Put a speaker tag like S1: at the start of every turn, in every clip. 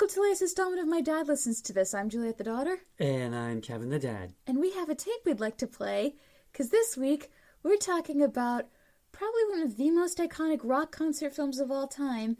S1: Welcome to the latest installment of My Dad Listens to This. I'm Juliet the daughter.
S2: And I'm Kevin the dad.
S1: And we have a tape we'd like to play, because this week we're talking about probably one of the most iconic rock concert films of all time,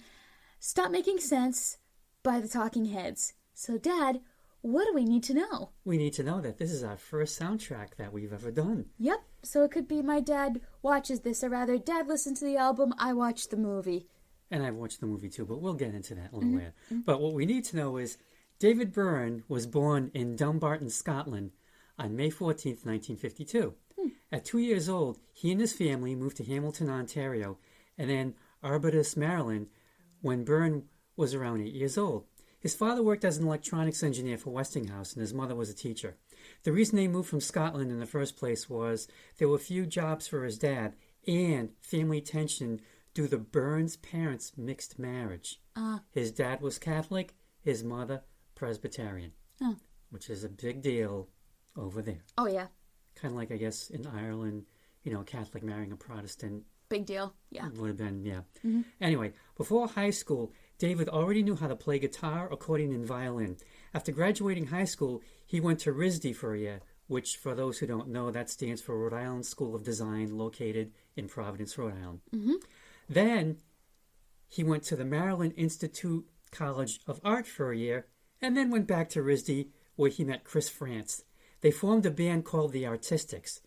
S1: Stop Making Sense by the Talking Heads. So, Dad, what do we need to know?
S2: We need to know that this is our first soundtrack that we've ever done.
S1: Yep, so it could be my dad watches this, or rather, Dad listened to the album, I watched the movie.
S2: And I've watched the movie too, but we'll get into that a little later. But what we need to know is David Byrne was born in Dumbarton, Scotland on May 14th, 1952. At 2 years old, he and his family moved to Hamilton, Ontario, and then Arbutus, Maryland, when Byrne was around 8 years old. His father worked as an electronics engineer for Westinghouse, and his mother was a teacher. The reason they moved from Scotland in the first place was there were few jobs for his dad and family tension due to Byrne's parents' mixed marriage. His dad was Catholic, his mother Presbyterian, which is a big deal over there.
S1: Oh, yeah.
S2: Kind of like, I guess, in Ireland, Catholic marrying a Protestant.
S1: Big deal, yeah.
S2: Would have been, yeah. Anyway, before high school, David already knew how to play guitar, accordion, and violin. After graduating high school, he went to RISD for a year, which, for those who don't know, that stands for Rhode Island School of Design, located in Providence, Rhode Island. Then he went to the Maryland Institute College of Art for a year, and then went back to RISD, where he met Chris Frantz. They formed a band called the Artistics.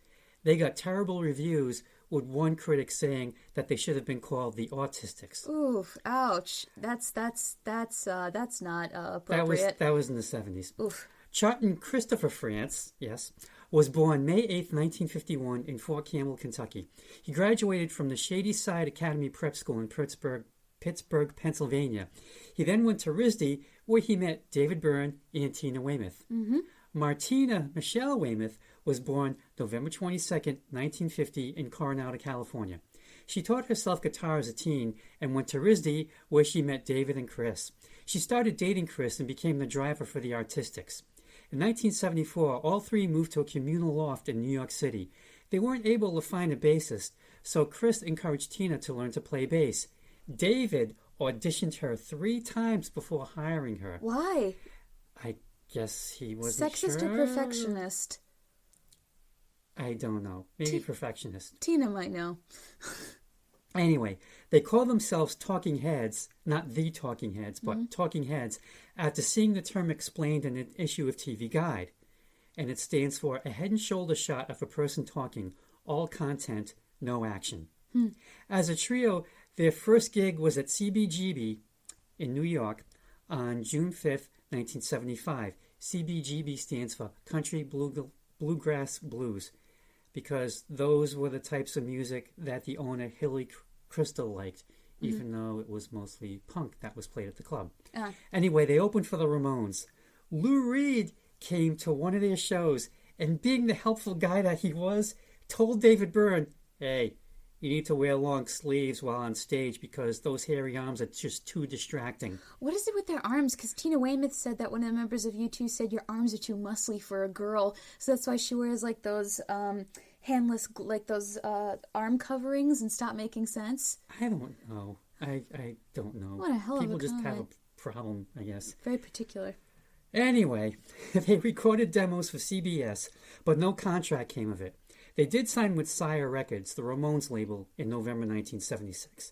S2: They got terrible reviews, with one critic saying that they should have been called the Autistics.
S1: Oof! Ouch! That's not appropriate.
S2: That was in the 70s.
S1: Oof!
S2: Charlton Christopher Frantz, yes, was born May 8th, 1951 in Fort Campbell, Kentucky. He graduated from the Shady Side Academy Prep School in Pittsburgh, Pennsylvania. He then went to RISD, where he met David Byrne and Tina Weymouth. Martina Michelle Weymouth was born November 22nd, 1950 in Coronado, California. She taught herself guitar as a teen and went to RISD, where she met David and Chris. She started dating Chris and became the driver for the Artistics. In 1974, all three moved to a communal loft in New York City. They weren't able to find a bassist, so Chris encouraged Tina to learn to play bass. David auditioned her 3 times before hiring her.
S1: Why?
S2: I guess he wasn't
S1: Sexist
S2: sure.
S1: or perfectionist?
S2: I don't know. Maybe perfectionist.
S1: Tina might know.
S2: Anyway, they call themselves Talking Heads, not the Talking Heads, but Talking Heads, after seeing the term explained in an issue of TV Guide. And it stands for a head and shoulder shot of a person talking, all content, no action. As a trio, their first gig was at CBGB in New York on June 5th, 1975. CBGB stands for Country Bluegrass Blues, because those were the types of music that the owner, Hilly Crystal, liked, even though it was mostly punk that was played at the club. Anyway, they opened for the Ramones. Lou Reed came to one of their shows, and being the helpful guy that he was, told David Byrne, "Hey, you need to wear long sleeves while on stage because those hairy arms are just too distracting."
S1: What is it with their arms? Because Tina Weymouth said that one of the members of U2 said your arms are too muscly for a girl, so that's why she wears like those handless, like those arm coverings and Stop Making Sense.
S2: I don't know. I don't know.
S1: What a hell
S2: People
S1: of a
S2: just have a
S1: comment.
S2: problem, I guess.
S1: Very particular.
S2: Anyway, they recorded demos for CBS, but no contract came of it. They did sign with Sire Records, the Ramones label, in November 1976.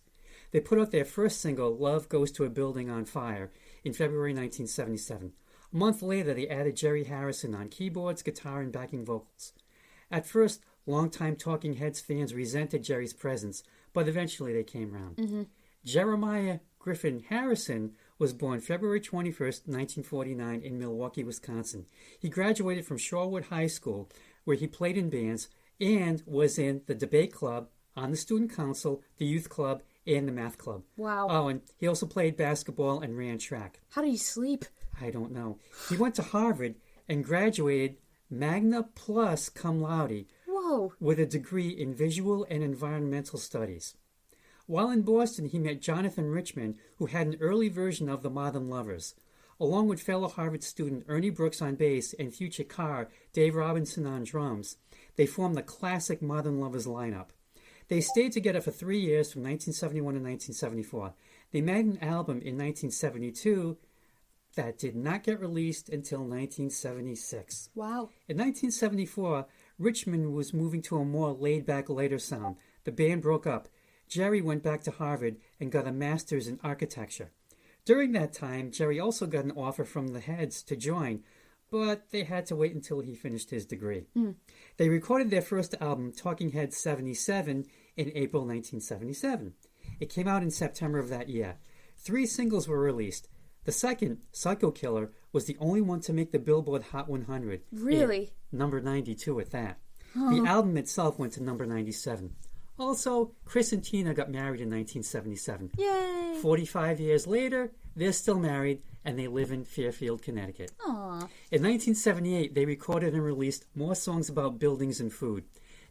S2: They put out their first single, Love Goes to a Building on Fire, in February 1977. A month later, they added Jerry Harrison on keyboards, guitar, and backing vocals. At first, longtime Talking Heads fans resented Jerry's presence, but eventually they came around. Jeremiah Griffin Harrison was born February 21st, 1949 in Milwaukee, Wisconsin. He graduated from Shorewood High School, where he played in bands and was in the debate club, on the student council, the youth club, and the math club.
S1: Wow.
S2: Oh, and he also played basketball and ran track.
S1: How do you sleep?
S2: I don't know. He went to Harvard and graduated magna plus cum laude.
S1: Whoa.
S2: With a degree in visual and environmental studies. While in Boston, he met Jonathan Richman, who had an early version of the Modern Lovers. Along with fellow Harvard student Ernie Brooks on bass and future Carr Dave Robinson on drums, they formed the classic Modern Lovers lineup. They stayed together for 3 years from 1971 to 1974. They made an album in 1972 that did not get released until 1976.
S1: Wow.
S2: In 1974, Richmond was moving to a more laid-back, lighter sound. The band broke up. Jerry went back to Harvard and got a master's in architecture. During that time, Jerry also got an offer from the Heads to join, but they had to wait until he finished his degree. They recorded their first album, Talking Heads 77, in April 1977. It came out in September of that year. 3 singles were released. The second, Psycho Killer, was the only one to make the Billboard Hot 100.
S1: Really?
S2: Number 92 at that. The album itself went to number 97. Also, Chris and Tina got married in 1977.
S1: Yay!
S2: 45 years later, they're still married, and they live in Fairfield, Connecticut.
S1: Aww.
S2: In 1978, they recorded and released more songs about buildings and food.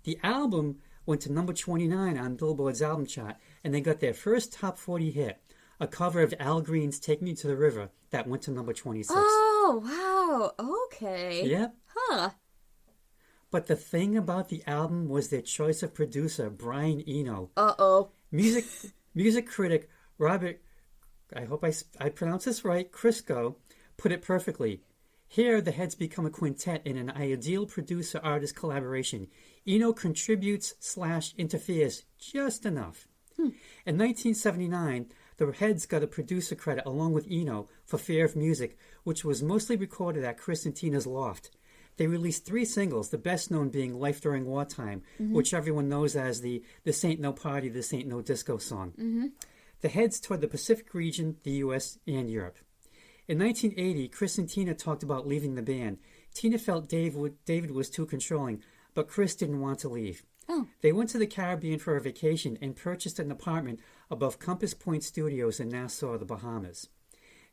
S2: The album went to number 29 on Billboard's album chart, and they got their first top 40 hit, a cover of Al Green's Take Me to the River, that went to number 26.
S1: Oh, wow. Okay.
S2: Yep.
S1: Huh.
S2: But the thing about the album was their choice of producer, Brian Eno.
S1: Uh-oh.
S2: Music critic Robert, I hope I pronounce this right, Crisco, put it perfectly. Here, the Heads become a quintet in an ideal producer-artist collaboration. Eno contributes/interferes just enough. In 1979, the Heads got a producer credit along with Eno for Fear of Music, which was mostly recorded at Chris and Tina's loft. They released 3 singles, the best known being Life During Wartime, which everyone knows as the This Ain't No Party, This Ain't No Disco song. The Heads toured the Pacific region, the U.S., and Europe. In 1980, Chris and Tina talked about leaving the band. Tina felt David was too controlling, but Chris didn't want to leave.
S1: Oh.
S2: They went to the Caribbean for a vacation and purchased an apartment above Compass Point Studios in Nassau, the Bahamas.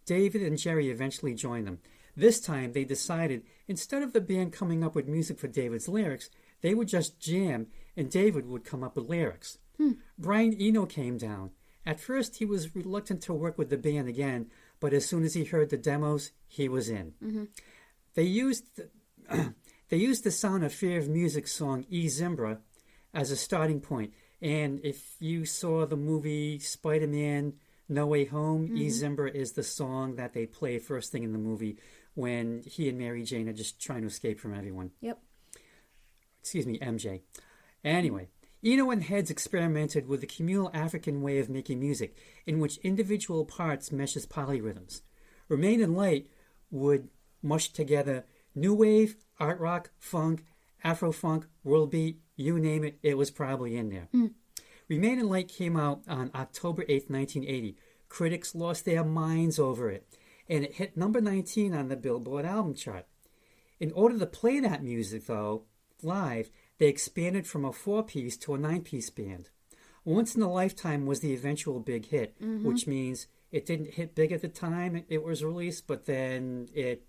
S2: David and Jerry eventually joined them. This time, they decided, instead of the band coming up with music for David's lyrics, they would just jam, and David would come up with lyrics. Brian Eno came down. At first, he was reluctant to work with the band again, but as soon as he heard the demos, he was in. They used the sound of Fear of Music's song E Zimbra as a starting point, and if you saw the movie Spider-Man No Way Home, E Zimbra is the song that they play first thing in the movie when he and Mary Jane are just trying to escape from everyone.
S1: Yep.
S2: Excuse me, MJ. Anyway, Eno and Heads experimented with the communal African way of making music, in which individual parts mesh as polyrhythms. Remain and Light would mush together new wave, art rock, funk, Afro-funk, world beat, you name it, it was probably in there. Remain and Light came out on October 8th, 1980. Critics lost their minds over it, and it hit number 19 on the Billboard album chart. In order to play that music, though, live, they expanded from a 4-piece to a 9-piece band. Once in a Lifetime was the eventual big hit, which means it didn't hit big at the time it was released, but then it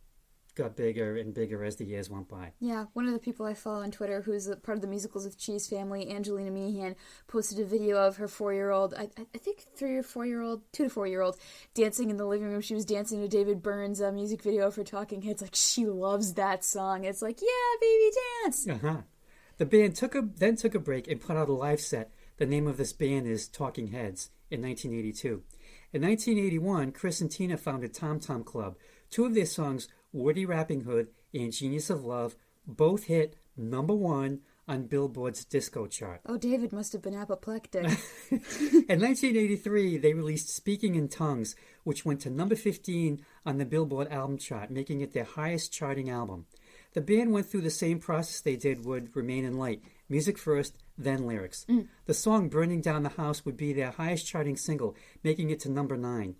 S2: got bigger and bigger as the years went by.
S1: Yeah, one of the people I follow on Twitter who's a part of the Musicals of Cheese family, Angelina Meehan, posted a video of her 4-year-old, I think 3 or 4-year-old, 2 to 4-year-old, dancing in the living room. She was dancing to David Byrne's music video for Talking Heads. Like, she loves that song. It's like, yeah, baby, dance!
S2: The band then took a break and put out a live set. The name of this band is Talking Heads in 1982. In 1981, Chris and Tina founded Tom Tom Club. 2 of their songs, Woody Rapping Hood and Genius of Love, both hit number 1 on Billboard's disco chart.
S1: Oh, David must have been apoplectic.
S2: In 1983, they released Speaking in Tongues, which went to number 15 on the Billboard album chart, making it their highest charting album. The band went through the same process they did with Remain in Light. Music first, then lyrics. The song Burning Down the House would be their highest charting single, making it to number 9.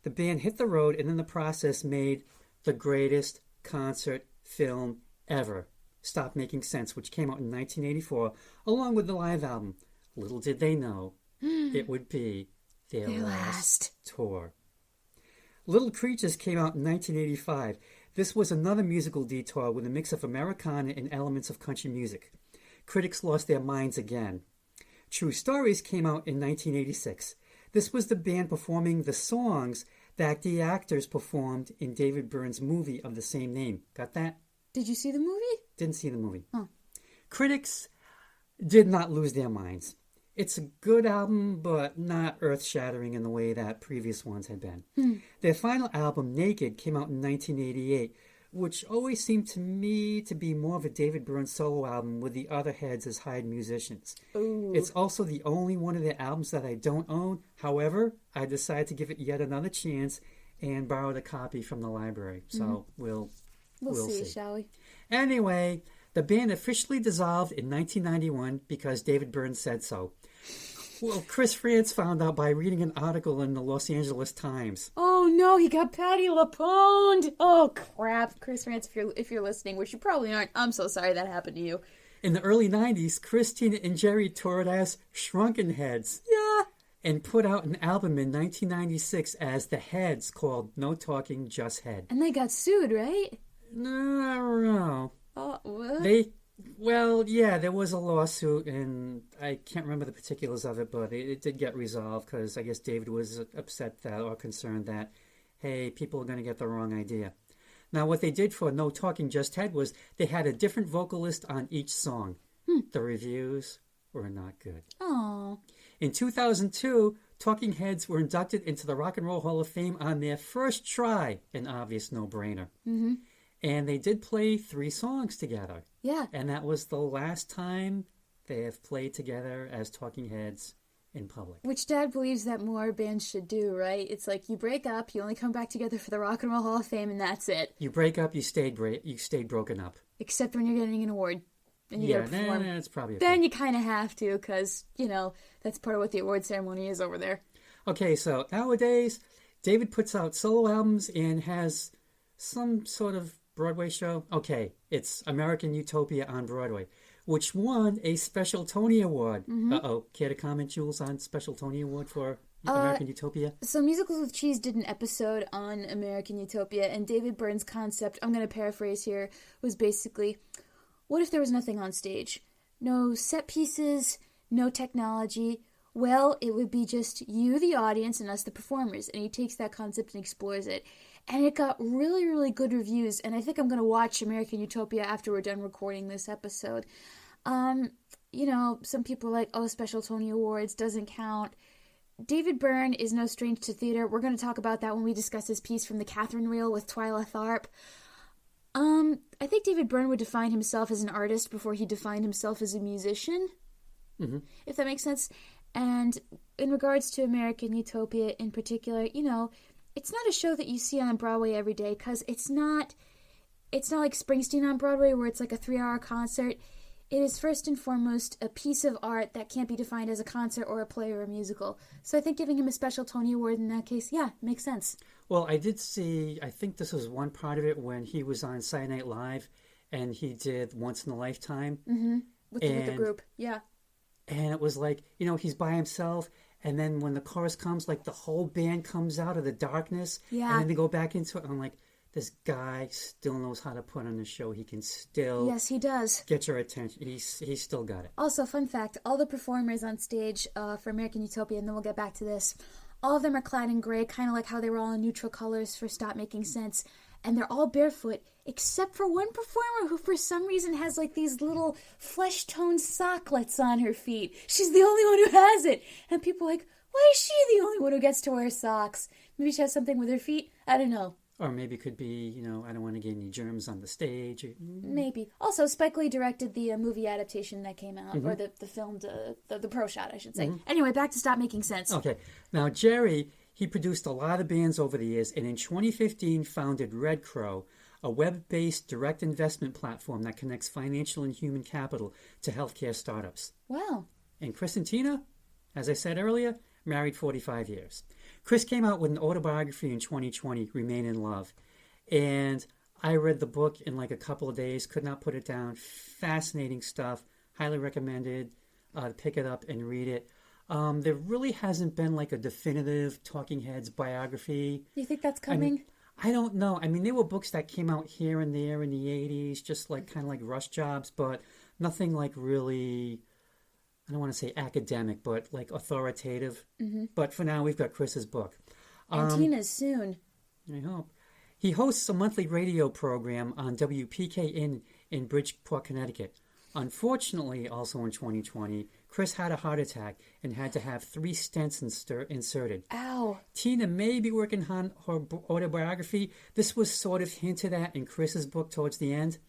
S2: The band hit the road and in the process made the greatest concert film ever, Stop Making Sense, which came out in 1984, along with the live album. Little did they know it would be their last tour. Little Creatures came out in 1985. This was another musical detour with a mix of Americana and elements of country music. Critics lost their minds again. True Stories came out in 1986. This was the band performing the songs that the actors performed in David Byrne's movie of the same name. Got that?
S1: Did you see the movie?
S2: Didn't see the movie.
S1: Oh.
S2: Critics did not lose their minds. It's a good album, but not earth-shattering in the way that previous ones had been. Their final album, Naked, came out in 1988, which always seemed to me to be more of a David Byrne solo album with the other heads as hired musicians.
S1: Ooh.
S2: It's also the only one of their albums that I don't own. However, I decided to give it yet another chance and borrowed a copy from the library. So we'll see,
S1: shall we?
S2: Anyway, the band officially dissolved in 1991 because David Byrne said so. Well, Chris Frantz found out by reading an article in the Los Angeles Times.
S1: Oh no, he got Patti LuPone. Oh crap, Chris Frantz, if you're listening, which you probably aren't, I'm so sorry that happened to you.
S2: In the early 90s, Christina and Jerry toured as Shrunken Heads.
S1: Yeah.
S2: And put out an album in 1996 as The Heads called No Talking, Just Head.
S1: And they got sued, right?
S2: No, I don't know.
S1: Oh, what?
S2: There was a lawsuit, and I can't remember the particulars of it, but it did get resolved because I guess David was upset that or concerned that, hey, people are going to get the wrong idea. Now, what they did for No Talking, Just Head was they had a different vocalist on each song. The reviews were not good.
S1: Oh.
S2: In 2002, Talking Heads were inducted into the Rock and Roll Hall of Fame on their first try, an obvious no-brainer.
S1: Mm-hmm.
S2: And they did play 3 songs together.
S1: Yeah.
S2: And that was the last time they have played together as Talking Heads in public.
S1: Which Dad believes that more bands should do, right? It's like you break up, you only come back together for the Rock and Roll Hall of Fame, and that's it.
S2: You break up, you stayed broken up.
S1: Except when you're getting an award. And you gotta perform.
S2: That's probably okay.
S1: Then you kind of have to, because, that's part of what the award ceremony is over there.
S2: Okay, so nowadays, David puts out solo albums and has some sort of Broadway show. Okay, it's American Utopia on Broadway, which won a special Tony Award. Uh-oh, care to comment, Jules, on special Tony Award for American Utopia?
S1: So Musicals with Cheese did an episode on American Utopia, and David Byrne's concept, I'm going to paraphrase here, was basically, what if there was nothing on stage? No set pieces, no technology. Well, it would be just you, the audience, and us, the performers. And he takes that concept and explores it. And it got really, really good reviews. And I think I'm going to watch American Utopia after we're done recording this episode. Some people are like, oh, special Tony Awards doesn't count. David Byrne is no stranger to theater. We're going to talk about that when we discuss his piece from the Catherine Reel with Twyla Tharp. I think David Byrne would define himself as an artist before he defined himself as a musician, if that makes sense. And in regards to American Utopia in particular, it's not a show that you see on Broadway every day, because it's not like Springsteen on Broadway where it's like a 3-hour concert. It is first and foremost a piece of art that can't be defined as a concert or a play or a musical. So I think giving him a special Tony Award in that case, makes sense.
S2: Well, I did see, I think this was one part of it when he was on Saturday Night Live and he did Once in a Lifetime.
S1: With the group, yeah.
S2: And it was like, he's by himself, and then when the chorus comes, like the whole band comes out of the darkness, and then they go back into it. And I'm like, this guy still knows how to put on a show. He can still...
S1: Yes, he does.
S2: ...get your attention. He's still got it.
S1: Also, fun fact, all the performers on stage for American Utopia, and then we'll get back to this, all of them are clad in gray, kind of like how they were all in neutral colors for Stop Making Sense. And they're all barefoot, except for one performer who for some reason has like these little flesh-toned socklets on her feet. She's the only one who has it. And people are like, why is she the only one who gets to wear socks? Maybe she has something with her feet? I don't know.
S2: Or maybe it could be, I don't want to get any germs on the stage.
S1: Maybe. Also, Spike Lee directed the movie adaptation that came out, or the filmed, the pro shot, I should say. Anyway, back to Stop Making Sense.
S2: Okay. Now, Jerry, he produced a lot of bands over the years, and in 2015 founded Red Crow, a web-based direct investment platform that connects financial and human capital to healthcare startups.
S1: Wow.
S2: And Chris and Tina, as I said earlier, married 45 years. Chris came out with an autobiography in 2020, Remain in Love. And I read the book in like a couple of days, could not put it down. Fascinating stuff. Highly recommended to pick it up and read it. There really hasn't been like a definitive Talking Heads biography.
S1: You think that's coming?
S2: I don't know. I mean, there were books that came out here and there in the 80s, just like kind of like rush jobs, but nothing like really... I don't want to say academic, but like authoritative. But for now, we've got Chris's book.
S1: And Tina's soon.
S2: I hope. He hosts a monthly radio program on WPKN in Bridgeport, Connecticut. Unfortunately, also in 2020, Chris had a heart attack and had to have 3 stents inserted.
S1: Ow.
S2: Tina may be working on her autobiography. This was sort of hinted at in Chris's book towards the end.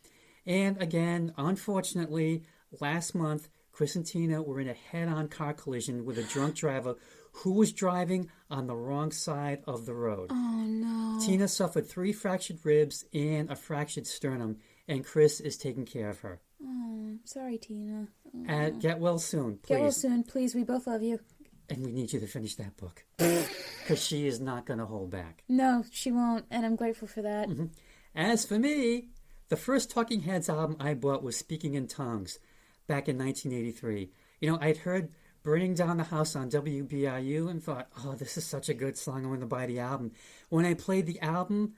S2: And again, unfortunately, last month, Chris and Tina were in a head-on car collision with a drunk driver who was driving on the wrong side of the road.
S1: Oh, no.
S2: Tina suffered 3 fractured ribs and a fractured sternum, and Chris is taking care of her.
S1: Oh, sorry, Tina. Oh.
S2: Get well soon, please.
S1: Get well soon, please. We both love you.
S2: And we need you to finish that book. Because she is not going to hold back.
S1: No, she won't, and I'm grateful for that.
S2: Mm-hmm. As for me, the first Talking Heads album I bought was Speaking in Tongues back in 1983. I'd heard Burning Down the House on WBIU and thought, oh, this is such a good song. I'm going to buy the album. When I played the album,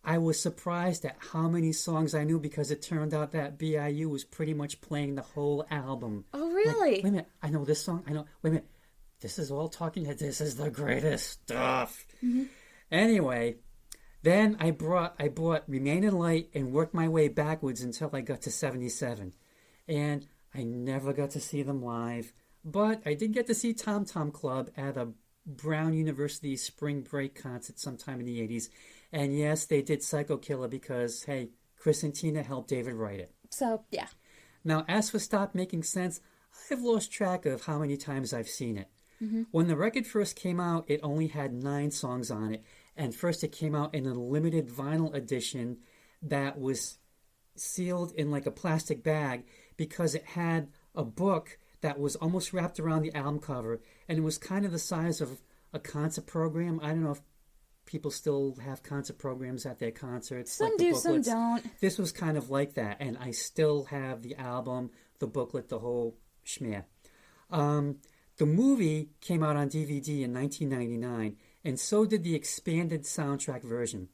S2: I was surprised at how many songs I knew because it turned out that BIU was pretty much playing the whole album.
S1: Oh, really?
S2: Like, wait a minute. I know this song. Wait a minute. This is all Talking Heads. This is the greatest stuff. Mm-hmm. Anyway, then I bought Remain in Light and worked my way backwards until I got to 77. And I never got to see them live. But I did get to see Tom Tom Club at a Brown University spring break concert sometime in the 80s. And yes, they did Psycho Killer because, hey, Chris and Tina helped David write it.
S1: So, yeah.
S2: Now, as for Stop Making Sense, I've lost track of how many times I've seen it. Mm-hmm. When the record first came out, it only had 9 songs on it. And first it came out in a limited vinyl edition that was sealed in like a plastic bag because it had a book that was almost wrapped around the album cover, and it was kind of the size of a concert program. I don't know if people still have concert programs at their concerts.
S1: Some
S2: like
S1: do, some don't.
S2: This was kind of like that, and I still have the album, the booklet, the whole schmear. The movie came out on DVD in 1999, and so did the expanded soundtrack version.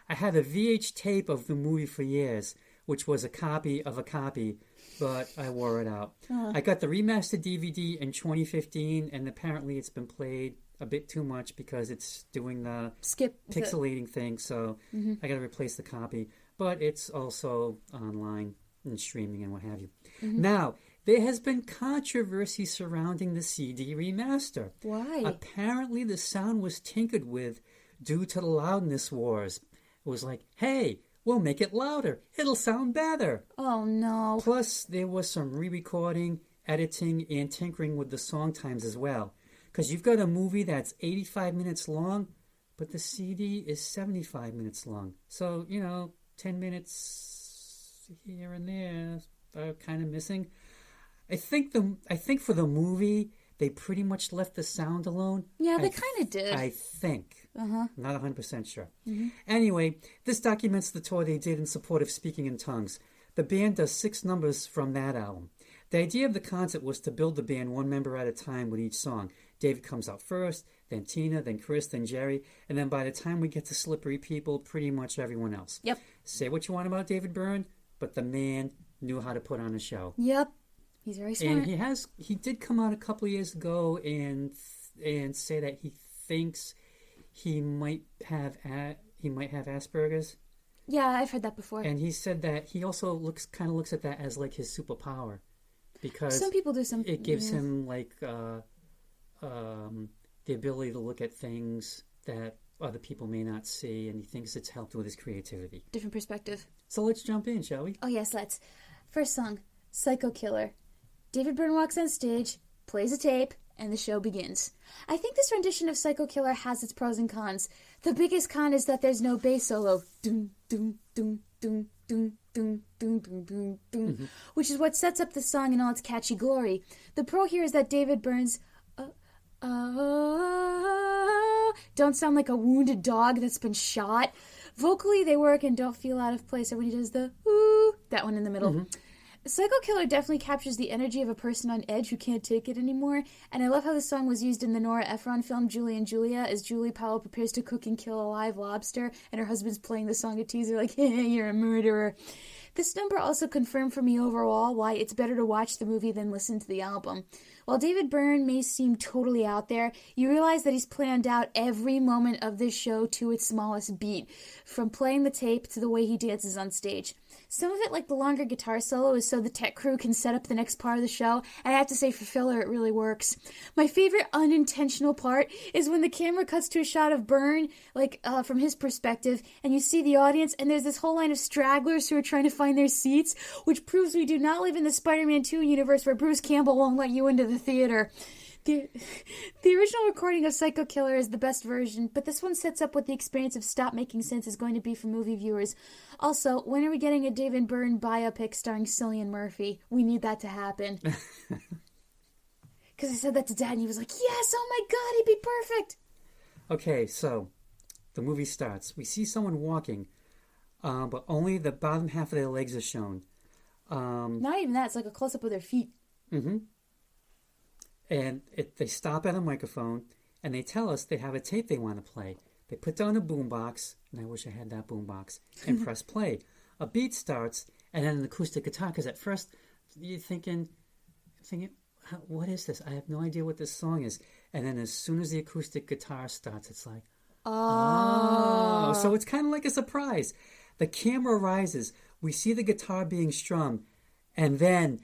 S2: I had a VH tape of the movie for years, which was a copy of a copy, but I wore it out. I got the remastered DVD in 2015, and apparently it's been played a bit too much because it's doing the pixelating thing, so I got to replace the copy. But it's also online and streaming and what have you. Mm-hmm. Now, there has been controversy surrounding the CD remaster.
S1: Why?
S2: Apparently the sound was tinkered with due to the loudness wars. It was like, hey, we'll make it louder. It'll sound better.
S1: Oh, no.
S2: Plus, there was some re-recording, editing, and tinkering with the song times as well. Because you've got a movie that's 85 minutes long, but the CD is 75 minutes long. So, 10 minutes here and there are kind of missing. I think for the movie, they pretty much left the sound alone.
S1: Yeah, they kind of did.
S2: I think. Not 100% sure.
S1: Mm-hmm.
S2: Anyway, this documents the tour they did in support of Speaking in Tongues. The band does 6 numbers from that album. The idea of the concert was to build the band one member at a time with each song. David comes out first, then Tina, then Chris, then Jerry, and then by the time we get to Slippery People, pretty much everyone else.
S1: Yep.
S2: Say what you want about David Byrne, but the man knew how to put on a show.
S1: Yep. He's very smart.
S2: And he did come out a couple of years ago and say that he thinks he might have Asperger's.
S1: Yeah, I've heard that before.
S2: And he said that he also looks at that as like his superpower, because
S1: some people do some.
S2: It gives him like the ability to look at things that other people may not see, and he thinks it's helped with his creativity.
S1: Different perspective.
S2: So let's jump in, shall we?
S1: Oh yes, let's. First song, Psycho Killer. David Byrne walks on stage, plays a tape, and the show begins. I think this rendition of Psycho Killer has its pros and cons. The biggest con is that there's no bass solo, doom, doom, doom, doom, doom, doom, doom, doom, doom, doom, which is what sets up the song in all its catchy glory. The pro here is that David Byrne's don't sound like a wounded dog that's been shot. Vocally, they work and don't feel out of place. Or when he does the ooh, that one in the middle. Psycho Killer definitely captures the energy of a person on edge who can't take it anymore, and I love how the song was used in the Nora Ephron film Julie and Juliet, as Julie Powell prepares to cook and kill a live lobster, and her husband's playing the song a teaser like, hey, you're a murderer. This number also confirmed for me overall why it's better to watch the movie than listen to the album. While David Byrne may seem totally out there, you realize that he's planned out every moment of this show to its smallest beat, from playing the tape to the way he dances on stage. Some of it, like the longer guitar solo, is so the tech crew can set up the next part of the show, and I have to say, for filler, it really works. My favorite unintentional part is when the camera cuts to a shot of Byrne, from his perspective, and you see the audience, and there's this whole line of stragglers who are trying to find their seats, which proves we do not live in the Spider-Man 2 universe where Bruce Campbell won't let you into the theater. The original recording of Psycho Killer is the best version, but this one sets up what the experience of Stop Making Sense is going to be for movie viewers. Also, when are we getting a David Byrne biopic starring Cillian Murphy? We need that to happen. Because I said that to Dad, and he was like, yes, oh my God, he'd be perfect.
S2: Okay, so the movie starts. We see someone walking, but only the bottom half of their legs are shown.
S1: Not even that, it's like a close-up of their feet.
S2: Mm-hmm. And they stop at a microphone, and they tell us they have a tape they want to play. They put down a boombox, and I wish I had that boombox, and press play. A beat starts, and then an acoustic guitar, because at first you're thinking, what is this? I have no idea what this song is. And then as soon as the acoustic guitar starts, it's like, oh. So it's kind of like a surprise. The camera rises. We see the guitar being strummed, and then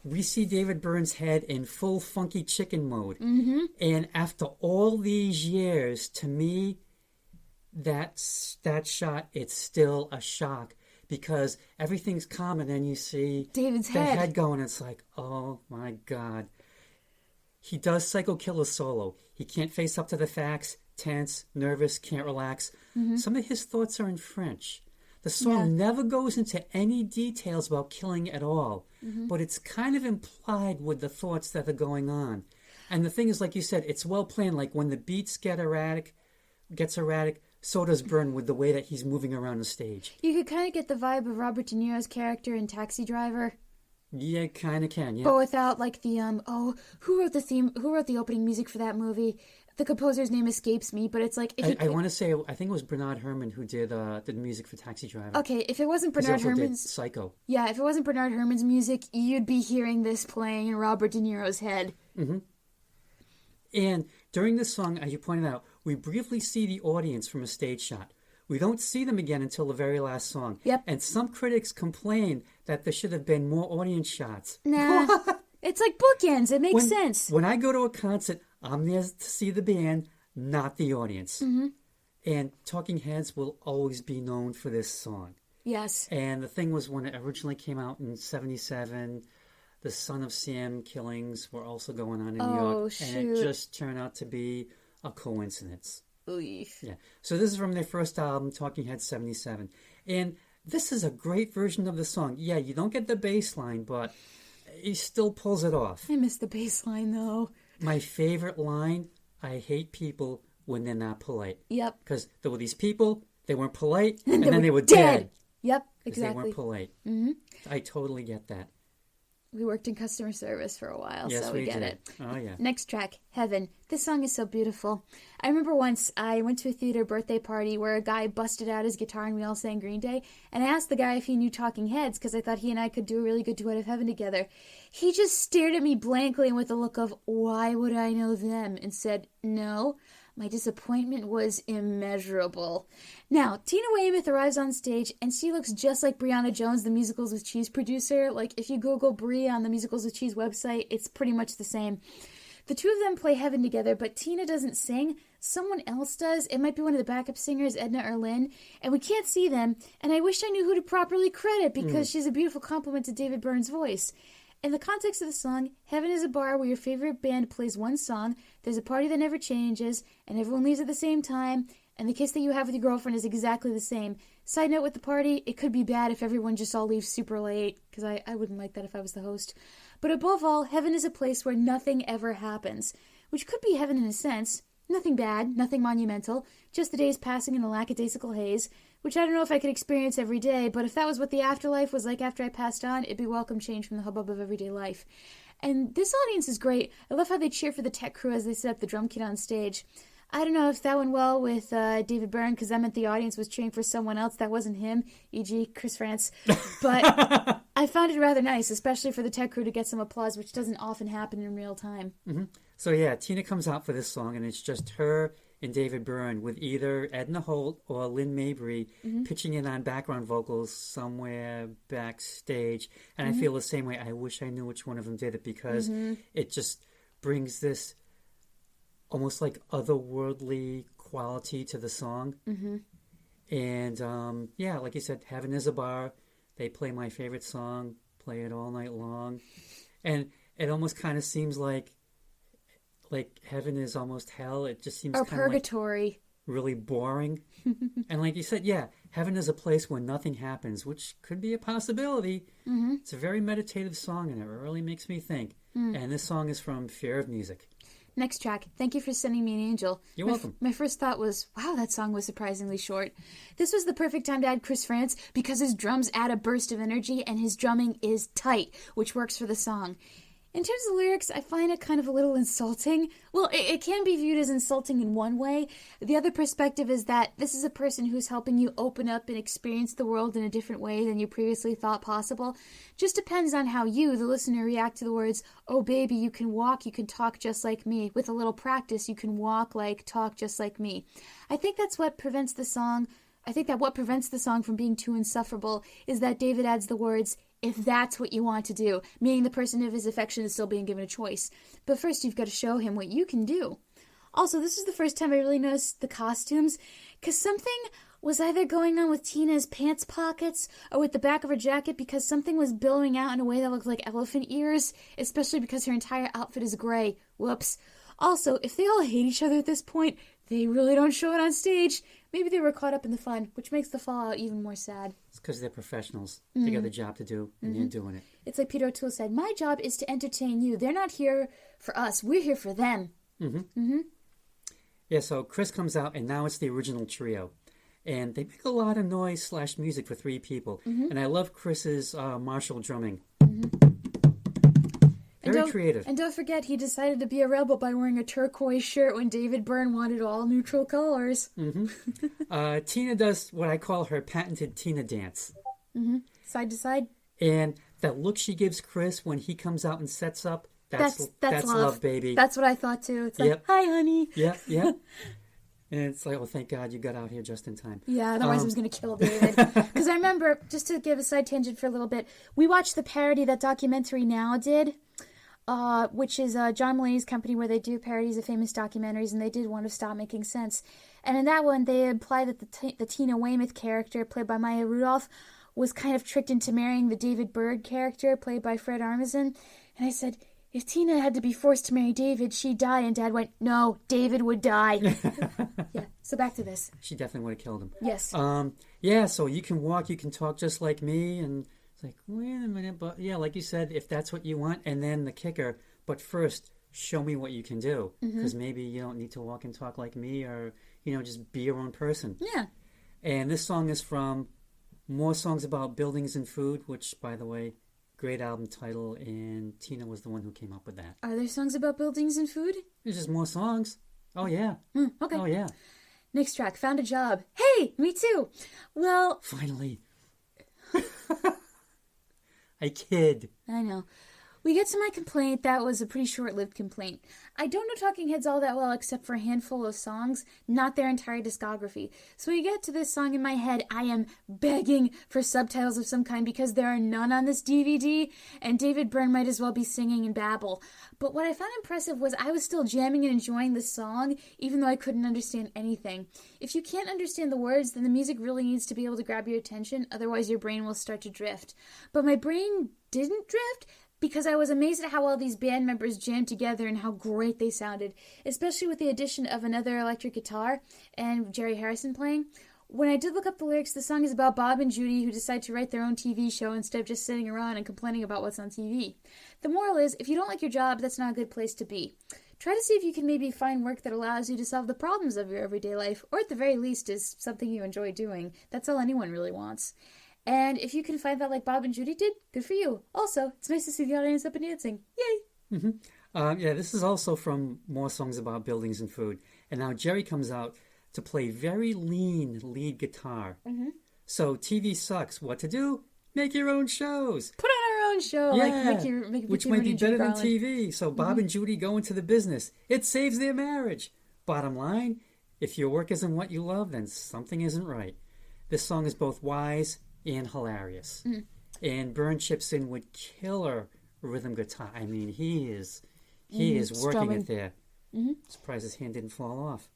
S2: we see David Byrne's head in full funky chicken mode. Mm-hmm. And after all these years, to me, that shot, it's still a shock. Because everything's calm, and then you see
S1: David's
S2: the head going. It's like, oh my God. He does Psycho Killer solo. He can't face up to the facts, tense, nervous, can't relax. Mm-hmm. Some of his thoughts are in French. The song never goes into any details about killing at all, but it's kind of implied with the thoughts that are going on. And the thing is, like you said, it's well planned. Like when the beats gets erratic, so does Byrne with the way that he's moving around the stage.
S1: You could kind of get the vibe of Robert De Niro's character in Taxi Driver.
S2: Yeah, kind of can, yeah.
S1: But without like the, who wrote the theme, who wrote the opening music for that movie? The composer's name escapes me, but it's like...
S2: I want to say, I think it was Bernard Herrmann who did the music for Taxi Driver.
S1: Okay, if it wasn't Bernard Herrmann's...
S2: Psycho.
S1: Yeah, if it wasn't Bernard Herrmann's music, you'd be hearing this playing in Robert De Niro's head.
S2: Mm-hmm. And during this song, as you pointed out, we briefly see the audience from a stage shot. We don't see them again until the very last song.
S1: Yep.
S2: And some critics complain that there should have been more audience shots.
S1: Nah, it's like bookends. It makes sense.
S2: When I go to a concert, I'm there to see the band, not the audience. Mm-hmm. And Talking Heads will always be known for this song.
S1: Yes.
S2: And the thing was, when it originally came out in 1977, the Son of Sam killings were also going on in New York.
S1: Shoot.
S2: And it just turned out to be a coincidence.
S1: Oof.
S2: Yeah. So this is from their first album, Talking Heads 77. And this is a great version of the song. Yeah, you don't get the bass line, but he still pulls it off.
S1: I miss the bass line, though.
S2: My favorite line, I hate people when they're not polite.
S1: Yep.
S2: Because there were these people, they weren't polite, and then they were
S1: dead. Yep, exactly.
S2: They weren't polite.
S1: Mm-hmm.
S2: I totally get that.
S1: We worked in customer service for a while,
S2: yes,
S1: so we get
S2: did.
S1: it.
S2: Oh, yeah.
S1: Next track, Heaven. This song is so beautiful. I remember once I went to a theater birthday party where a guy busted out his guitar and we all sang Green Day, and I asked the guy if he knew Talking Heads because I thought he and I could do a really good duet of Heaven together. He just stared at me blankly and with a look of, why would I know them? And said, no. My disappointment was immeasurable. Now, Tina Weymouth arrives on stage, and she looks just like Brianna Jones, the Musicals with Cheese producer. Like, if you Google Brie on the Musicals with Cheese website, it's pretty much the same. The two of them play Heaven together, but Tina doesn't sing. Someone else does. It might be one of the backup singers, Edna or Lynn, and we can't see them, and I wish I knew who to properly credit because she's a beautiful compliment to David Byrne's voice. In the context of the song, Heaven is a bar where your favorite band plays one song, there's a party that never changes, and everyone leaves at the same time, and the kiss that you have with your girlfriend is exactly the same. Side note with the party, it could be bad if everyone just all leaves super late, because I wouldn't like that if I was the host. But above all, heaven is a place where nothing ever happens, which could be heaven in a sense. Nothing bad, nothing monumental, just the days passing in a lackadaisical haze, which I don't know if I could experience every day, but if that was what the afterlife was like after I passed on, it'd be welcome change from the hubbub of everyday life. And this audience is great. I love how they cheer for the tech crew as they set up the drum kit on stage. I don't know if that went well with David Byrne, because that meant the audience was cheering for someone else that wasn't him, e.g. Chris Frantz. But I found it rather nice, especially for the tech crew to get some applause, which doesn't often happen in real time.
S2: Mm-hmm. So yeah, Tina comes out for this song, and it's just her and David Byrne with either Edna Holt or Lynn Mabry pitching in on background vocals somewhere backstage. And I feel the same way. I wish I knew which one of them did it, because it just brings this almost like otherworldly quality to the song. And yeah, like you said, Heaven is a Bar. They play my favorite song, play it all night long. And it almost kind of seems like heaven is almost hell. It just seems
S1: Or
S2: kind of
S1: purgatory.
S2: like really boring. And like you said, yeah, heaven is a place where nothing happens, which could be a possibility. It's a very meditative song, and it really makes me think. And this song is from Fear of Music.
S1: Next track. Thank you for sending me an angel.
S2: You're welcome.
S1: My first thought was, wow, that song was surprisingly short. This was the perfect time to add Chris Frantz, because his drums add a burst of energy, and his drumming is tight, which works for the song. In terms of lyrics, I find it kind of a little insulting. Well, it can be viewed as insulting in one way. The other perspective is that this is a person who's helping you open up and experience the world in a different way than you previously thought possible. Just depends on how you, the listener, react to the words, "Oh baby, you can walk, you can talk just like me. With a little practice, you can walk like, talk just like me." I think what prevents the song from being too insufferable is that David adds the words, "if that's what you want to do," meaning the person of his affection is still being given a choice. But first, you've got to show him what you can do. Also, this is the first time I really noticed the costumes, because something was either going on with Tina's pants pockets or with the back of her jacket, because something was billowing out in a way that looked like elephant ears, especially because her entire outfit is gray. Whoops. Also, if they all hate each other at this point, they really don't show it on stage. Maybe they were caught up in the fun, which makes the fallout even more sad.
S2: It's because they're professionals. They got a job to do, and they're doing it.
S1: It's like Peter O'Toole said, "My job is to entertain you. They're not here for us. We're here for them."
S2: Yeah, so Chris comes out, and now it's the original trio. And they make a lot of noise / music for 3 people. And I love Chris's Marshall drumming. Very creative.
S1: And don't forget, he decided to be a rebel by wearing a turquoise shirt when David Byrne wanted all neutral colors.
S2: Tina does what I call her patented Tina dance.
S1: Side to side.
S2: And that look she gives Chris when he comes out and sets up, that's love, baby.
S1: That's what I thought too. It's like, "Hi, honey."
S2: Yeah. And it's like, oh, thank God you got out here just in time.
S1: Yeah, otherwise I was going to kill David. Because I remember, just to give a side tangent for a little bit, we watched the parody that Documentary Now did, which is John Mulaney's company where they do parodies of famous documentaries, and they did one of Stop Making Sense. And in that one, they implied that the Tina Weymouth character, played by Maya Rudolph, was kind of tricked into marrying the David Byrne character, played by Fred Armisen. And I said, if Tina had to be forced to marry David, she'd die. And Dad went, "No, David would die." Yeah, so back to this.
S2: She definitely would have killed him.
S1: Yes.
S2: Yeah, so you can walk, you can talk just like me. And it's like, wait a minute. But yeah, like you said, if that's what you want. And then the kicker, but first, show me what you can do. Because maybe you don't need to walk and talk like me, or, just be your own person.
S1: Yeah.
S2: And this song is from More Songs About Buildings and Food, which, by the way, great album title, and Tina was the one who came up with that.
S1: Are there songs about buildings and food?
S2: There's just more songs. Oh, yeah.
S1: Okay.
S2: Oh, yeah.
S1: Next track, Found a Job. Hey, me too. Well...
S2: Finally. I kid.
S1: I know. We get to my complaint. That was a pretty short-lived complaint. I don't know Talking Heads all that well except for a handful of songs, not their entire discography. So we get to this song in my head. I am begging for subtitles of some kind because there are none on this DVD, and David Byrne might as well be singing in babble. But what I found impressive was I was still jamming and enjoying the song, even though I couldn't understand anything. If you can't understand the words, then the music really needs to be able to grab your attention, otherwise your brain will start to drift. But my brain didn't drift, because I was amazed at how well these band members jammed together and how great they sounded, especially with the addition of another electric guitar and Jerry Harrison playing. When I did look up the lyrics, the song is about Bob and Judy who decide to write their own TV show instead of just sitting around and complaining about what's on TV. The moral is, if you don't like your job, that's not a good place to be. Try to see if you can maybe find work that allows you to solve the problems of your everyday life, or at the very least is something you enjoy doing. That's all anyone really wants. And if you can find that like Bob and Judy did, good for you. Also, it's nice to see the audience up and dancing. Yay!
S2: Yeah, this is also from More Songs About Buildings and Food. And now Jerry comes out to play very lean lead guitar. So TV sucks. What to do? Make your own shows.
S1: Put on our own show.
S2: Yeah,
S1: Make
S2: which
S1: your
S2: might
S1: own
S2: be
S1: Judy
S2: better than
S1: Garland.
S2: TV. So Bob and Judy go into the business. It saves their marriage. Bottom line, if your work isn't what you love, then something isn't right. This song is both wise and hilarious. And Byrne chips in with killer rhythm guitar. I mean, he is working
S1: strumming.
S2: it there. Surprised his hand didn't fall off.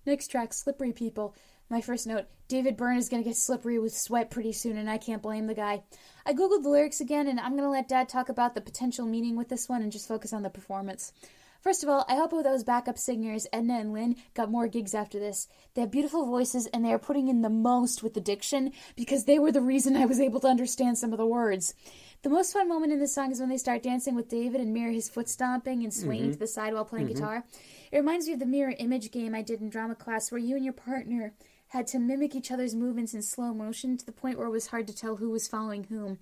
S1: Next track, Slippery People. My first note, David Byrne is going to get slippery with sweat pretty soon, and I can't blame the guy. I googled the lyrics again, and I'm going to let Dad talk about the potential meaning with this one and just focus on the performance. First of all, I hope those backup singers, Edna and Lynn, got more gigs after this. They have beautiful voices, and they are putting in the most with the diction, because they were the reason I was able to understand some of the words. The most fun moment in this song is when they start dancing with David and mirror his foot stomping and swinging to the side while playing guitar. It reminds me of the mirror image game I did in drama class where you and your partner had to mimic each other's movements in slow motion to the point where it was hard to tell who was following whom.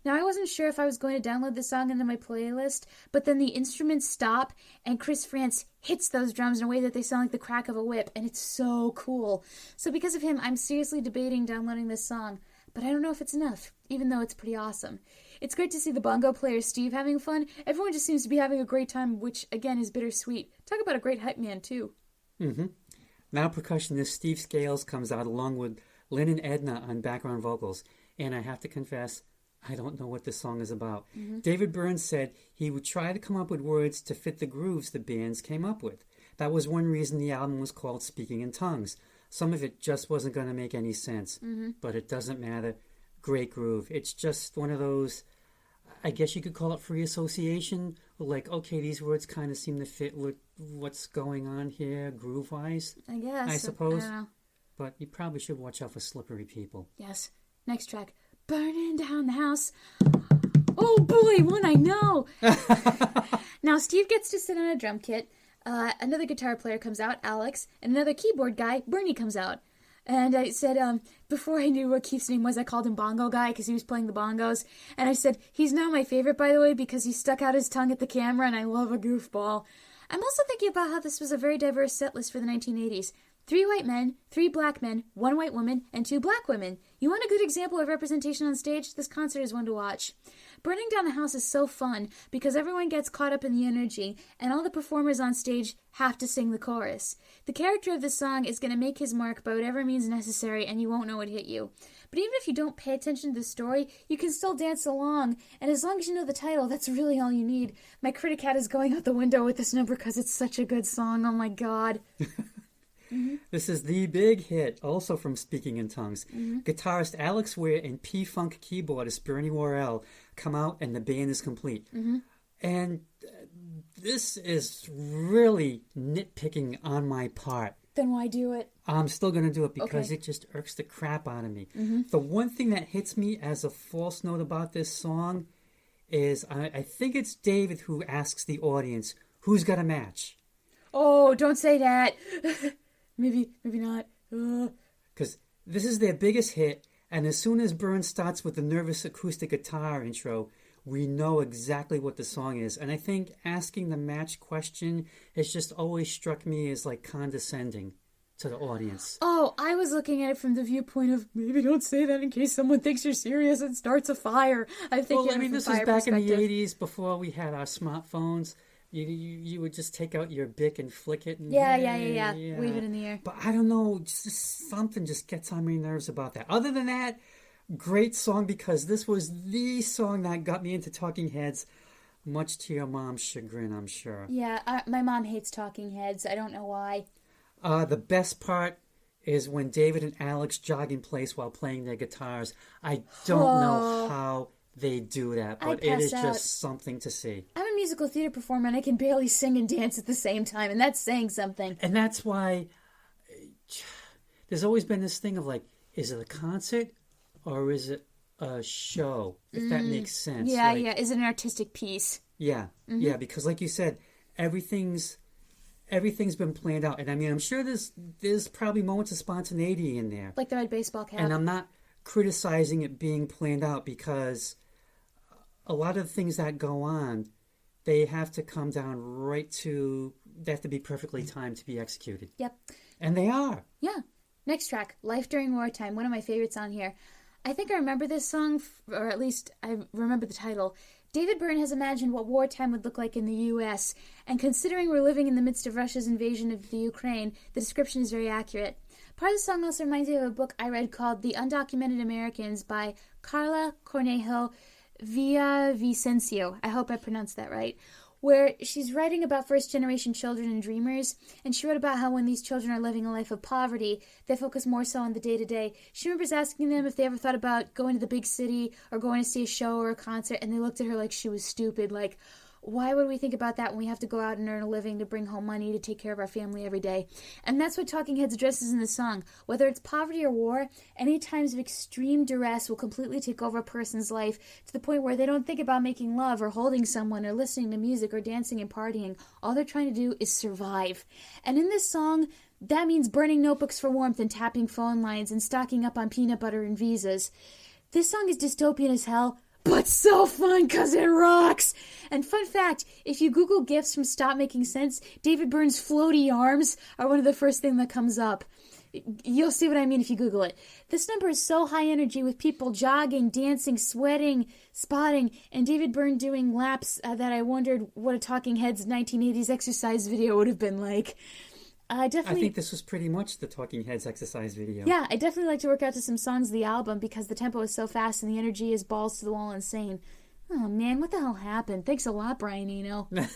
S1: Now, I wasn't sure if I was going to download this song into my playlist, but then the instruments stop and Chris Frantz hits those drums in a way that they sound like the crack of a whip, and it's so cool. So because of him, I'm seriously debating downloading this song, but I don't know if it's enough, even though it's pretty awesome. It's great to see the bongo player Steve having fun. Everyone just seems to be having a great time, which, again, is bittersweet. Talk about a great hype man, too.
S2: Now percussionist Steve Scales comes out along with Lynn and Edna on background vocals. And I have to confess, I don't know what this song is about. David Byrne said he would try to come up with words to fit the grooves the bands came up with. That was one reason the album was called Speaking in Tongues. Some of it just wasn't going to make any sense. But it doesn't matter. Great groove. It's just one of those, I guess you could call it free association. Like, okay, these words kind of seem to fit with what's going on here groove-wise.
S1: I guess.
S2: I suppose.
S1: I don't know.
S2: But you probably should watch out for Slippery People.
S1: Yes. Next track. Burning down the house. Oh boy, one I know. Now Steve gets to sit on a drum kit. Another guitar player comes out, Alex, and another keyboard guy, Bernie, comes out. And I said, before I knew what Keith's name was, I called him Bongo Guy because he was playing the bongos. And I said, he's now my favorite, by the way, because he stuck out his tongue at the camera, and I love a goofball. I'm also thinking about how this was a very diverse set list for the 1980s. 3 white men, 3 black men, 1 white woman, and 2 black women. You want a good example of representation on stage? This concert is one to watch. Burning Down the House is so fun because everyone gets caught up in the energy, and all the performers on stage have to sing the chorus. The character of this song is going to make his mark by whatever means necessary, and you won't know what hit you. But even if you don't pay attention to the story, you can still dance along, and as long as you know the title, that's really all you need. My critic hat is going out the window with this number because it's such a good song. Oh my god.
S2: This is the big hit, also from Speaking in Tongues. Guitarist Alex Ware and P-Funk keyboardist Bernie Worrell come out, and the band is complete. And this is really nitpicking on my part.
S1: Then why do it?
S2: I'm still going to do it because
S1: Okay.
S2: it just irks the crap out of me. The one thing that hits me as a false note about this song is I think it's David who asks the audience, who's got a match?
S1: Oh, don't say that. Maybe not.
S2: Because this is their biggest hit, and as soon as Byrne starts with the nervous acoustic guitar intro, we know exactly what the song is. And I think asking the match question has just always struck me as like condescending to the audience.
S1: Oh, I was looking at it from the viewpoint of maybe don't say that in case someone thinks you're serious and starts a fire. I think
S2: Well, I mean, this was back in the
S1: perspective.
S2: 80s before we had our smartphones. You would just take out your Bic and flick it. And,
S1: Yeah. Wave it in the air.
S2: But I don't know, just something just gets on my nerves about that. Other than that, great song because this was the song that got me into Talking Heads, much to your mom's chagrin, I'm sure.
S1: Yeah, my mom hates Talking Heads. I don't know why.
S2: The best part is when David and Alex jog in place while playing their guitars. I don't know how they do that, but it is
S1: pass
S2: just something to see.
S1: I'm a musical theater performer and I can barely sing and dance at the same time, and that's saying something.
S2: And that's why there's always been this thing of like, is it a concert or is it a show? If that makes sense.
S1: Yeah,
S2: like,
S1: is it an artistic piece?
S2: Yeah, yeah, because like you said, everything's been planned out. And I mean, I'm sure there's probably moments of spontaneity in there.
S1: Like the red baseball cap.
S2: And I'm not criticizing it being planned out because a lot of the things that go on, they have to come down right to they have to be perfectly timed to be executed.
S1: Yep.
S2: And they are.
S1: Yeah. Next track, Life During Wartime, one of my favorites on here. I think I remember this song, or at least I remember the title. David Byrne has imagined what wartime would look like in the U.S., and considering we're living in the midst of Russia's invasion of the Ukraine, the description is very accurate. Part of the song also reminds me of a book I read called The Undocumented Americans by Carla Cornejo Villavicencio. I hope I pronounced that right. Where she's writing about first-generation children and dreamers, and she wrote about how when these children are living a life of poverty, they focus more so on the day-to-day. She remembers asking them if they ever thought about going to the big city or going to see a show or a concert, and they looked at her like she was stupid, like, why would we think about that when we have to go out and earn a living to bring home money to take care of our family every day? And that's what Talking Heads addresses in the song. Whether it's poverty or war, any times of extreme duress will completely take over a person's life to the point where they don't think about making love or holding someone or listening to music or dancing and partying. All they're trying to do is survive. And in this song, that means burning notebooks for warmth and tapping phone lines and stocking up on peanut butter and visas. This song is dystopian as hell, but so fun because it rocks. And fun fact, if you Google GIFs from Stop Making Sense, David Byrne's floaty arms are one of the first things that comes up. You'll see what I mean if you Google it. This number is so high energy with people jogging, dancing, sweating, spotting, and David Byrne doing laps that I wondered what a Talking Heads 1980s exercise video would have been like. I
S2: think this was pretty much the Talking Heads exercise video.
S1: Yeah, I definitely like to work out to some songs of the album because the tempo is so fast and the energy is balls to the wall insane. Oh man, what the hell happened? Thanks a lot, Brian Eno.
S2: What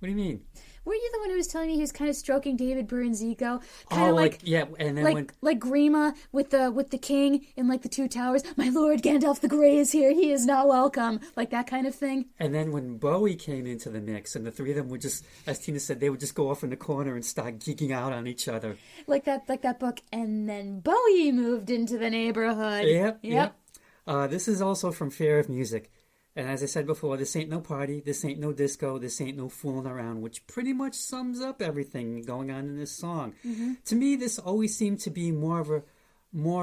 S2: do you mean?
S1: Weren't you the one who was telling me he was kind of stroking David Byrne's ego?
S2: Kind of and then
S1: like Grima with the king in like the Two Towers. My lord, Gandalf the Grey is here. He is not welcome. Like that kind of thing.
S2: And then when Bowie came into the mix, and the three of them would just, as Tina said, they would just go off in the corner and start geeking out on each other.
S1: Like that book. And then Bowie moved into the neighborhood.
S2: Yep. This is also from Fear of Music. And as I said before, this ain't no party, this ain't no disco, this ain't no fooling around, which pretty much sums up everything going on in this song. Mm-hmm. To me, this always seemed to be more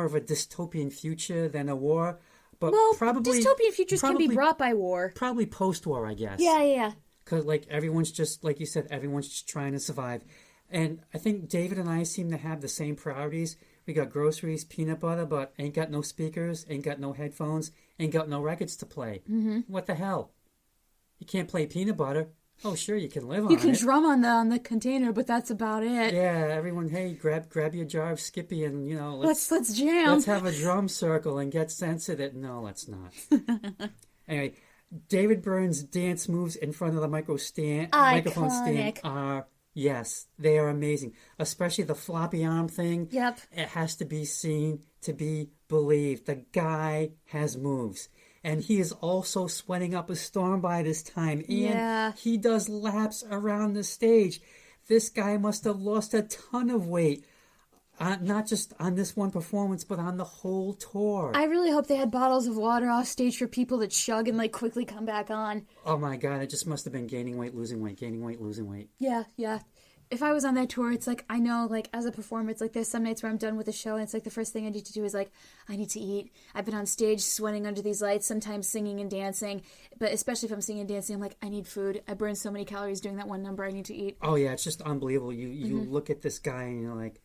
S2: of a dystopian future than a war. But probably
S1: dystopian futures can be brought by war.
S2: Probably post-war, I guess.
S1: Yeah.
S2: Because everyone's just, like you said, everyone's just trying to survive. And I think David and I seem to have the same priorities. We got groceries, peanut butter, but ain't got no speakers, ain't got no headphones, ain't got no records to play. Mm-hmm. What the hell? You can't play peanut butter. Oh, sure, you can live on it.
S1: You can drum on the container, but that's about it.
S2: Yeah, everyone, hey, grab your jar of Skippy and,
S1: let's jam.
S2: Let's have a drum circle and get sensitive. No, let's not. Anyway, David Byrne's dance moves in front of the microphone stand are... Yes, they are amazing. Especially the floppy arm thing.
S1: Yep.
S2: It has to be seen to be believed. The guy has moves. And he is also sweating up a storm by this time. And he does laps around the stage. This guy must have lost a ton of weight. Not just on this one performance, but on the whole tour.
S1: I really hope they had bottles of water off stage for people to chug and quickly come back on.
S2: Oh my God, it just must have been gaining weight, losing weight, gaining weight, losing weight.
S1: Yeah. If I was on that tour, it's I know, as a performer, it's there's some nights where I'm done with the show and it's the first thing I need to do is I need to eat. I've been on stage sweating under these lights, sometimes singing and dancing, but especially if I'm singing and dancing, I'm I need food. I burn so many calories doing that one number, I need to eat.
S2: Oh yeah, it's just unbelievable. You look at this guy and you're like,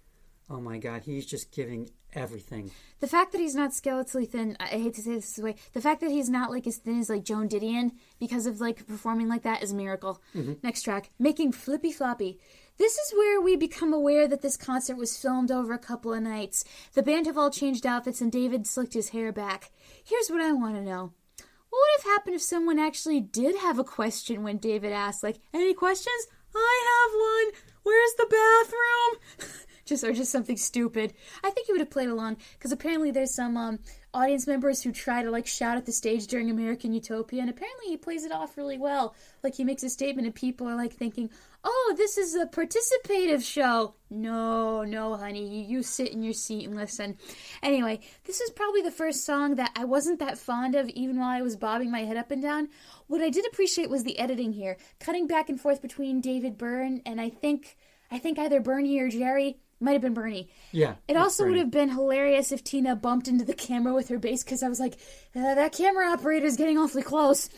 S2: oh my God, he's just giving everything.
S1: The fact that he's not skeletally thin, I hate to say this way, the fact that he's not as thin as Joan Didion because of performing like that is a miracle. Mm-hmm. Next track, Making Flippy Floppy. This is where we become aware that this concert was filmed over a couple of nights. The band have all changed outfits and David slicked his hair back. Here's what I want to know. What would have happened if someone actually did have a question when David asked, any questions? I have one. Where's the bathroom? Just something stupid. I think he would have played along, because apparently there's some audience members who try to shout at the stage during American Utopia, and apparently he plays it off really well. He makes a statement and people are thinking, oh, this is a participative show. No, honey, you sit in your seat and listen. Anyway, this is probably the first song that I wasn't that fond of even while I was bobbing my head up and down. What I did appreciate was the editing here, cutting back and forth between David Byrne and I think either Bernie or Jerry. Might have been Bernie.
S2: Yeah.
S1: It also
S2: Bernie.
S1: would have been hilarious if Tina bumped into the camera with her bass, because I was that camera operator is getting awfully close.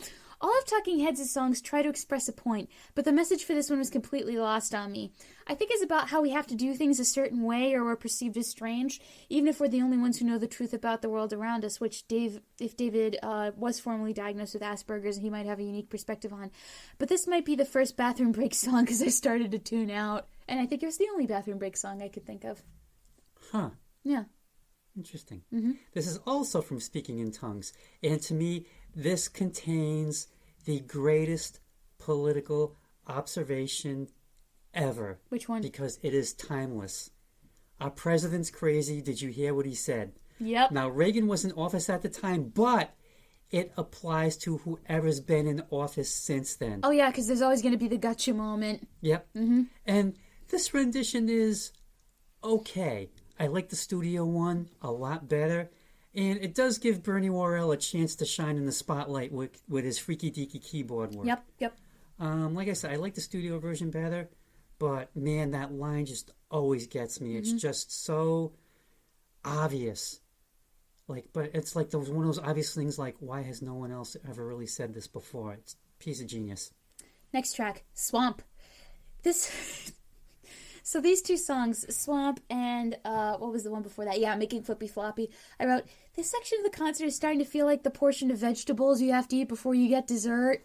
S1: All of Talking Heads' songs try to express a point, but the message for this one was completely lost on me. I think it's about how we have to do things a certain way or we're perceived as strange, even if we're the only ones who know the truth about the world around us, which if David was formally diagnosed with Asperger's, he might have a unique perspective on. But this might be the first bathroom break song because I started to tune out, and I think it was the only bathroom break song I could think of.
S2: Huh.
S1: Yeah.
S2: Interesting.
S1: Mm-hmm.
S2: This is also from Speaking in Tongues. And to me, this contains the greatest political observation ever.
S1: Which one?
S2: Because it is timeless. Our president's crazy. Did you hear what he said?
S1: Yep.
S2: Now, Reagan was in office at the time, but it applies to whoever's been in office since then.
S1: Oh, yeah, because there's always going to be the gotcha moment.
S2: Yep.
S1: Mm-hmm.
S2: And this rendition is okay. I like the studio one a lot better. And it does give Bernie Worrell a chance to shine in the spotlight with his freaky-deaky keyboard work.
S1: Yep.
S2: Like I said, I like the studio version better. But, man, that line just always gets me. It's just so obvious. But it's like one of those obvious things like, why has no one else ever really said this before? It's a piece of genius.
S1: Next track, Swamp. So these two songs, Swamp and what was the one before that? Yeah, Making Flippy Floppy. I wrote, this section of the concert is starting to feel like the portion of vegetables you have to eat before you get dessert.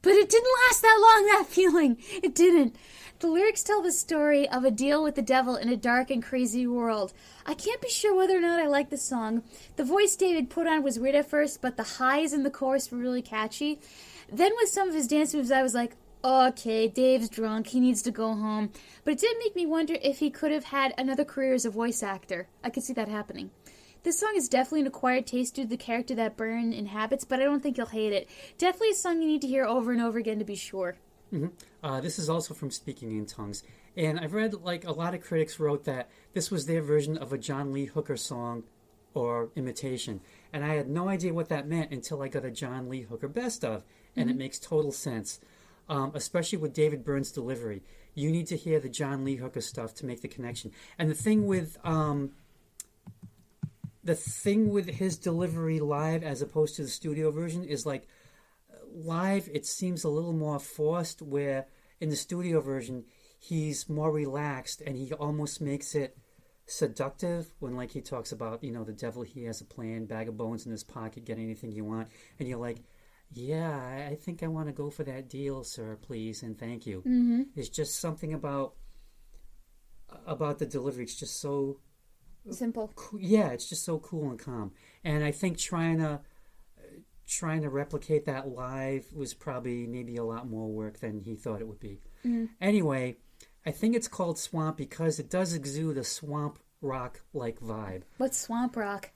S1: But it didn't last that long, that feeling. It didn't. The lyrics tell the story of a deal with the devil in a dark and crazy world. I can't be sure whether or not I like the song. The voice David put on was weird at first, but the highs in the chorus were really catchy. Then with some of his dance moves, I was like, okay, Dave's drunk. He needs to go home. But it did make me wonder if he could have had another career as a voice actor. I could see that happening. This song is definitely an acquired taste due to the character that Byrne inhabits, but I don't think you'll hate it. Definitely a song you need to hear over and over again to be sure.
S2: Mm-hmm. This is also from Speaking in Tongues. And I've read, a lot of critics wrote that this was their version of a John Lee Hooker song or imitation. And I had no idea what that meant until I got a John Lee Hooker best of. And it makes total sense. Especially with David Byrne's delivery. You need to hear the John Lee Hooker stuff to make the connection. And the thing with his delivery live as opposed to the studio version is live it seems a little more forced, where in the studio version he's more relaxed and he almost makes it seductive when he talks about, the devil, he has a plan, bag of bones in his pocket, get anything you want, and you're like, yeah, I think I want to go for that deal, sir, please, and thank you.
S1: Mm-hmm.
S2: There's just something about the delivery. It's just so
S1: simple.
S2: Yeah, it's just so cool and calm. And I think trying to replicate that live was probably maybe a lot more work than he thought it would be.
S1: Mm-hmm.
S2: Anyway, I think it's called Swamp because it does exude a swamp rock-like vibe.
S1: What's swamp rock?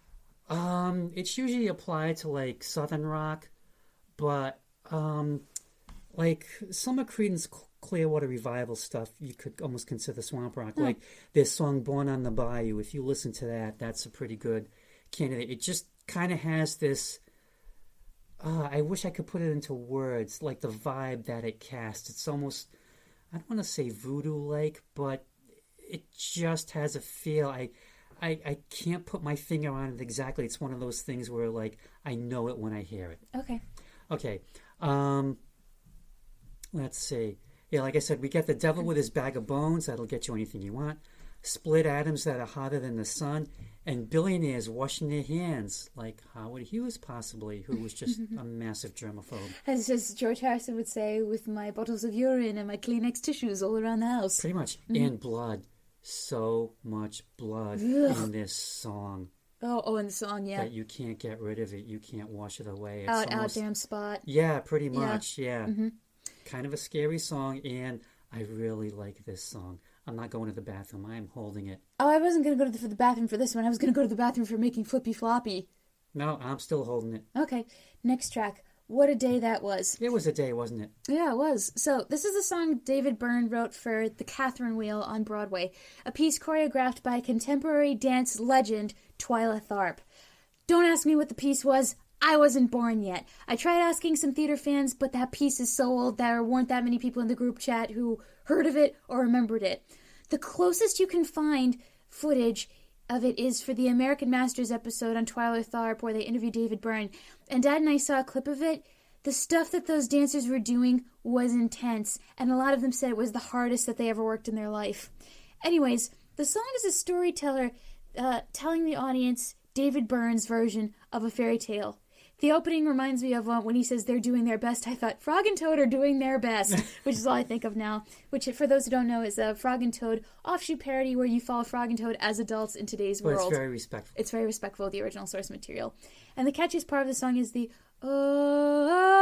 S2: It's usually applied to southern rock. But, some of Creedence Clearwater Revival stuff, you could almost consider swamp rock.
S1: Hmm.
S2: Their song Born on the Bayou, if you listen to that, that's a pretty good candidate. It just kind of has this, I wish I could put it into words, the vibe that it casts. It's almost, I don't want to say voodoo-like, but it just has a feel. I can't put my finger on it exactly. It's one of those things where, I know it when I hear it.
S1: Okay.
S2: Let's see. Yeah, like I said, we get the devil with his bag of bones. That'll get you anything you want. Split atoms that are hotter than the sun. And billionaires washing their hands, like Howard Hughes, possibly, who was just a massive germaphobe.
S1: As George Harrison would say, with my bottles of urine and my Kleenex tissues all around the house.
S2: Pretty much. Mm-hmm. And blood. So much blood in this song.
S1: Oh, in the song, yeah.
S2: That you can't get rid of it. You can't wash it away. It's
S1: out damn spot.
S2: Yeah, pretty much, yeah.
S1: Mm-hmm.
S2: Kind of a scary song, and I really like this song. I'm not going to the bathroom. I am holding it.
S1: Oh, I wasn't going to go to the bathroom for this one. I was going to go to the bathroom for Making Flippy Floppy.
S2: No, I'm still holding it.
S1: Okay, next track. What a Day That Was.
S2: It was a day, wasn't it?
S1: Yeah, it was. So, this is a song David Byrne wrote for The Catherine Wheel on Broadway, a piece choreographed by contemporary dance legend Twyla Tharp. Don't ask me what the piece was. I wasn't born yet. I tried asking some theater fans, but that piece is so old there weren't that many people in the group chat who heard of it or remembered it. The closest you can find footage of it is for the American Masters episode on Twyla Tharp where they interviewed David Byrne. And Dad and I saw a clip of it. the stuff that those dancers were doing was intense, and a lot of them said it was the hardest that they ever worked in their life. Anyways, the song is a storyteller telling the audience David Byrne's version of a fairy tale. The opening reminds me of when he says they're doing their best. I thought Frog and Toad are doing their best, which is all I think of now. Which, for those who don't know, is a Frog and Toad offshoot parody where you follow Frog and Toad as adults in today's world.
S2: It's very respectful.
S1: It's very respectful of the original source material. And the catchiest part of the song is the oh.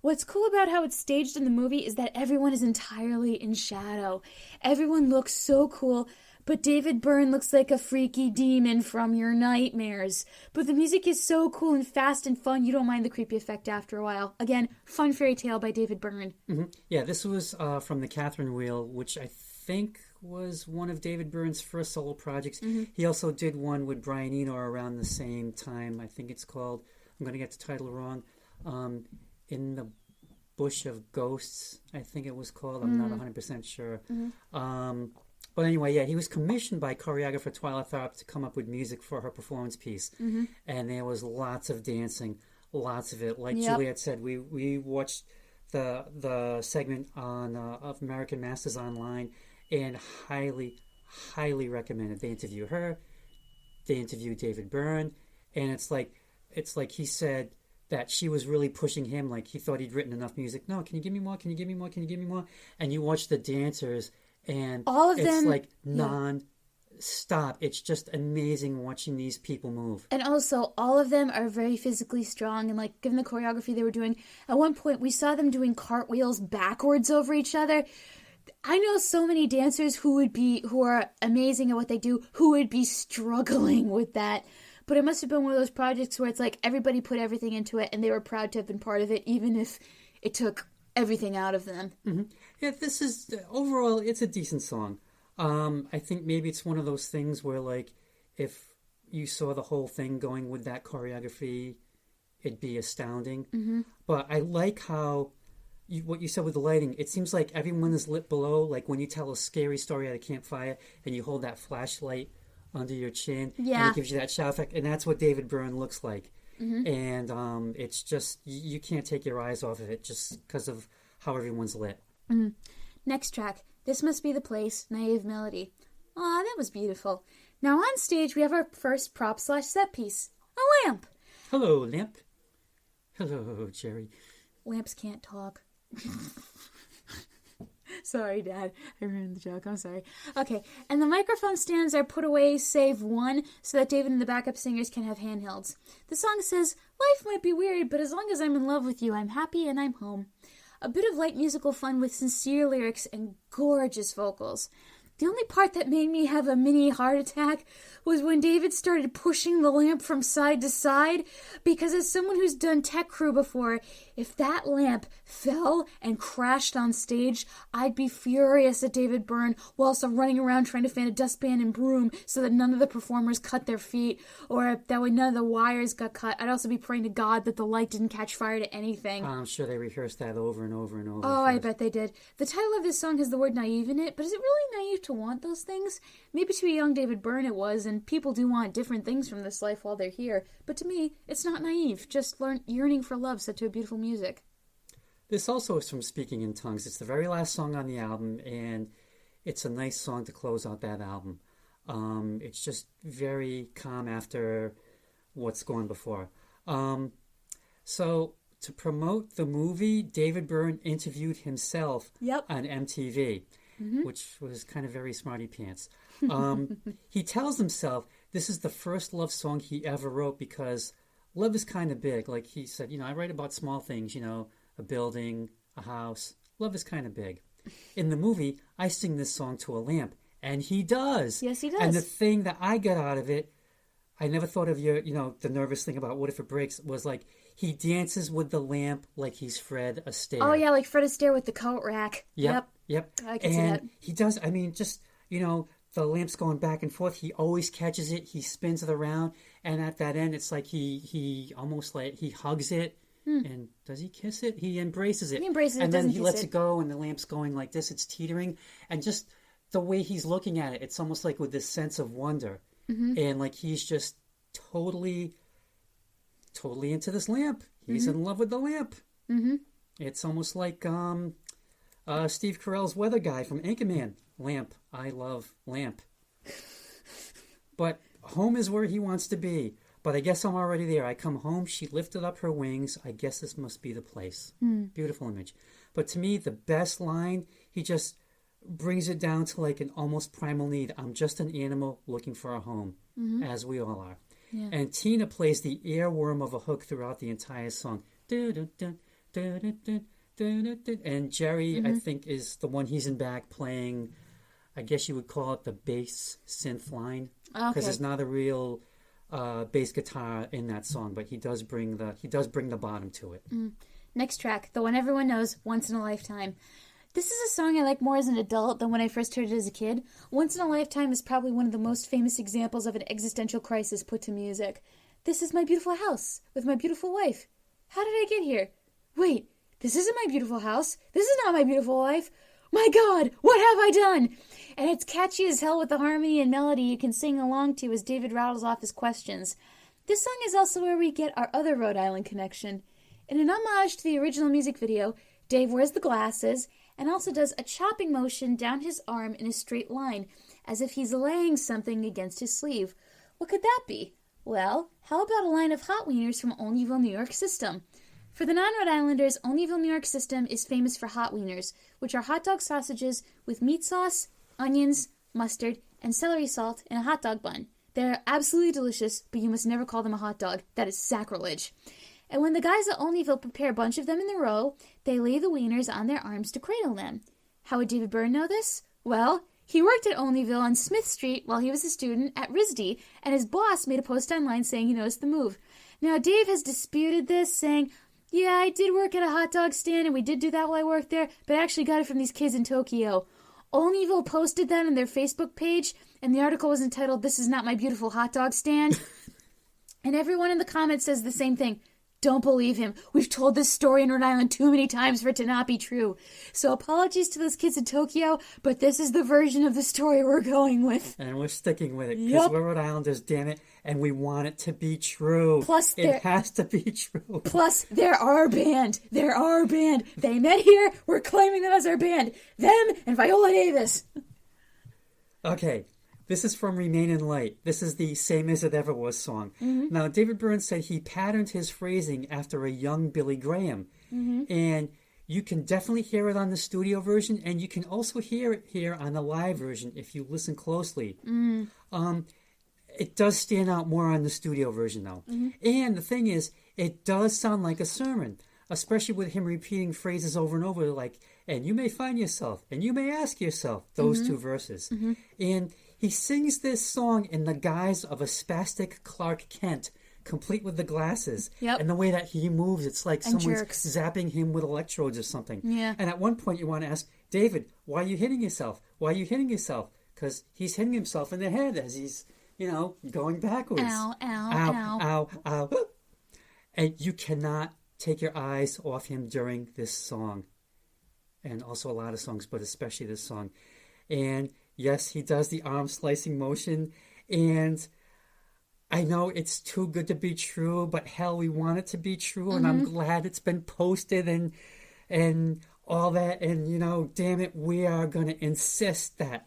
S1: What's cool about how it's staged in the movie is that everyone is entirely in shadow. Everyone looks so cool. But David Byrne looks like a freaky demon from your nightmares. But the music is so cool and fast and fun, you don't mind the creepy effect after a while. Again, fun fairy tale by David Byrne.
S2: Mm-hmm. Yeah, this was from the Catherine Wheel, which I think was one of David Byrne's first solo projects. Mm-hmm. He also did one with Brian Eno around the same time. I think it's called, I'm going to get the title wrong, In the Bush of Ghosts, I think it was called. I'm not 100% sure. Mm-hmm. But anyway, yeah, he was commissioned by choreographer Twyla Tharp to come up with music for her performance piece. Mm-hmm. And there was lots of dancing, lots of it. Like Juliet said, we watched the segment on of American Masters online and highly, highly recommended. They interview her, they interview David Byrne, and it's like he said that she was really pushing him, like he thought he'd written enough music. No, can you give me more? Can you give me more? Can you give me more? And you watch the dancers, and
S1: all of
S2: it's
S1: them,
S2: like non-stop. It's just amazing watching these people move.
S1: And also, all of them are very physically strong, and like given the choreography they were doing, at one point we saw them doing cartwheels backwards over each other. I know so many dancers who are amazing at what they do, who would be struggling with that. But it must have been one of those projects where it's like everybody put everything into it and they were proud to have been part of it, even if it took everything out of them.
S2: Mm-hmm. Yeah, this is, overall, it's a decent song. I think maybe it's one of those things where, like, if you saw the whole thing going with that choreography, it'd be astounding. Mm-hmm. But I like how, what you said with the lighting, it seems like everyone is lit below, like when you tell a scary story at a campfire and you hold that flashlight under your chin, and it gives you that shadow effect, and that's what David Byrne looks like. Mm-hmm. And it's just, you can't take your eyes off of it just because of how everyone's lit.
S1: Mm-hmm. Next track, This Must Be the Place, Naive Melody. Aw, that was beautiful. Now on stage we have our first prop/set piece, a lamp.
S2: Hello, lamp. Hello, Jerry.
S1: Lamps can't talk. Sorry, Dad. I ruined the joke. I'm sorry. Okay, and the microphone stands are put away save one so that David and the backup singers can have handhelds. The song says, life might be weird, but as long as I'm in love with you, I'm happy and I'm home. A bit of light musical fun with sincere lyrics and gorgeous vocals. The only part that made me have a mini heart attack was when David started pushing the lamp from side to side, because as someone who's done tech crew before, if that lamp fell and crashed on stage, I'd be furious at David Byrne while also running around trying to fan a dustpan and broom so that none of the performers cut their feet, or that way none of the wires got cut. I'd also be praying to God that the light didn't catch fire to anything.
S2: I'm sure they rehearsed that over and over and over.
S1: Oh, I bet they did. The title of this song has the word naive in it, but is it really naive to want those things? Maybe to a young David Byrne it was, and people do want different things from this life while they're here, but to me, it's not naive, just yearning for love set to a beautiful music.
S2: This also is from Speaking in Tongues. It's the very last song on the album, and it's a nice song to close out that album. It's just very calm after what's gone before. So, to promote the movie, David Byrne interviewed himself on MTV, which was kind of very smarty pants. He tells himself this is the first love song he ever wrote because love is kind of big. Like he said, I write about small things, a building, a house. Love is kind of big. In the movie, I sing this song to a lamp, and he does.
S1: Yes, he does.
S2: And the thing that I got out of it, I never thought of the nervous thing about what if it breaks, was like he dances with the lamp like he's Fred Astaire.
S1: Oh, yeah, like Fred Astaire with the coat rack.
S2: Yep.
S1: I can see that.
S2: He does, the lamp's going back and forth. He always catches it. He spins it around. And at that end, it's like he almost like he hugs it. And does he kiss it? He embraces it.
S1: He embraces it,
S2: and then
S1: doesn't
S2: he
S1: kiss
S2: lets
S1: it.
S2: it go, and the lamp's going like this. It's teetering, and just the way he's looking at it, it's almost like with this sense of wonder, and like he's just totally into this lamp. He's in love with the lamp.
S1: Mm-hmm.
S2: It's almost like Steve Carell's weather guy from Anchorman. Lamp. I love lamp. But home is where he wants to be. But I guess I'm already there. I come home. She lifted up her wings. I guess this must be the place. Beautiful image. But to me, the best line, he just brings it down to like an almost primal need. I'm just an animal looking for a home, as we all are.
S1: Yeah.
S2: And Tina plays the earworm of a hook throughout the entire song. And Jerry, I think, is the one he's in back playing, I guess you would call it the bass synth line. Because there's not a real bass guitar in that song, but he does bring the bottom to it.
S1: Next track, the one everyone knows, Once in a Lifetime. This is a song I like more as an adult than when I first heard it as a kid. Once in a Lifetime is probably one of the most famous examples of an existential crisis put to music. This is my beautiful house with my beautiful wife. How did I get here? Wait, this isn't my beautiful house. This is not my beautiful wife. My God, what have I done? And it's catchy as hell with the harmony and melody you can sing along to as David rattles off his questions. This song is also where we get our other Rhode Island connection. In an homage to the original music video, Dave wears the glasses and also does a chopping motion down his arm in a straight line, as if he's laying something against his sleeve. What could that be? Well, how about a line of hot wieners from Olneyville, New York System? For the non-Rhode Islanders, Olneyville, New York System is famous for hot wieners, which are hot dog sausages with meat sauce, onions, mustard, and celery salt in a hot dog bun. They're absolutely delicious, but you must never call them a hot dog. That is sacrilege. And when the guys at Olneyville prepare a bunch of them in a row, they lay the wieners on their arms to cradle them. How would David Byrne know this? Well, he worked at Olneyville on Smith Street while he was a student at RISD, and his boss made a post online saying he noticed the move. Now, Dave has disputed this, saying, yeah, I did work at a hot dog stand, and we did do that while I worked there, but I actually got it from these kids in Tokyo. Olneyville posted that on their Facebook page, and the article was entitled, "This is not my beautiful hot dog stand." And everyone in the comments says the same thing. Don't believe him. We've told this story in Rhode Island too many times for it to not be true. So apologies to those kids in Tokyo, but this is the version of the story we're going with.
S2: And we're sticking with it because we're Rhode Islanders, damn it, and we want it to be true.
S1: Plus,
S2: it has to be true.
S1: Plus, they're our band. They're our band. They met here. We're claiming them as our band. Them and Viola Davis.
S2: Okay. This is from Remain in Light. This is the Same As It Ever Was song. Now, David Byrne said he patterned his phrasing after a young Billy Graham. And you can definitely hear it on the studio version, and you can also hear it here on the live version if you listen closely. It does stand out more on the studio version, though. And the thing is, it does sound like a sermon, especially with him repeating phrases over and over, like, and you may find yourself, and you may ask yourself, those two verses. And he sings this song in the guise of a spastic Clark Kent, complete with the glasses. And the way that he moves, it's like someone's zapping him with electrodes or something. And at one point you want to ask, David, why are you hitting yourself? Why are you hitting yourself? Because he's hitting himself in the head as he's, going backwards.
S1: Ow, ow,
S2: ow, ow, ow. And you cannot take your eyes off him during this song. And also a lot of songs, but especially this song. And yes, he does the arm slicing motion, and I know it's too good to be true, but hell, we want it to be true, and I'm glad it's been posted and all that, and damn it, we are going to insist that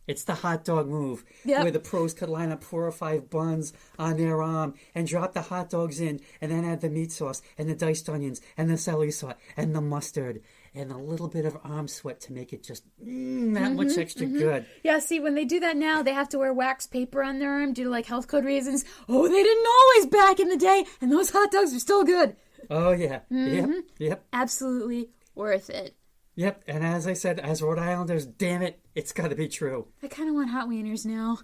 S2: it's the hot dog move, where the pros could line up 4 or 5 buns on their arm and drop the hot dogs in, and then add the meat sauce and the diced onions and the celery sauce and the mustard and a little bit of arm sweat to make it just that much extra good.
S1: Yeah, see, when they do that now, they have to wear wax paper on their arm due to, health code reasons. Oh, they didn't always back in the day, and those hot dogs are still good.
S2: Oh, yeah. Yep.
S1: Absolutely worth it.
S2: Yep, and as I said, as Rhode Islanders, damn it, it's got to be true.
S1: I kind of want hot wieners now.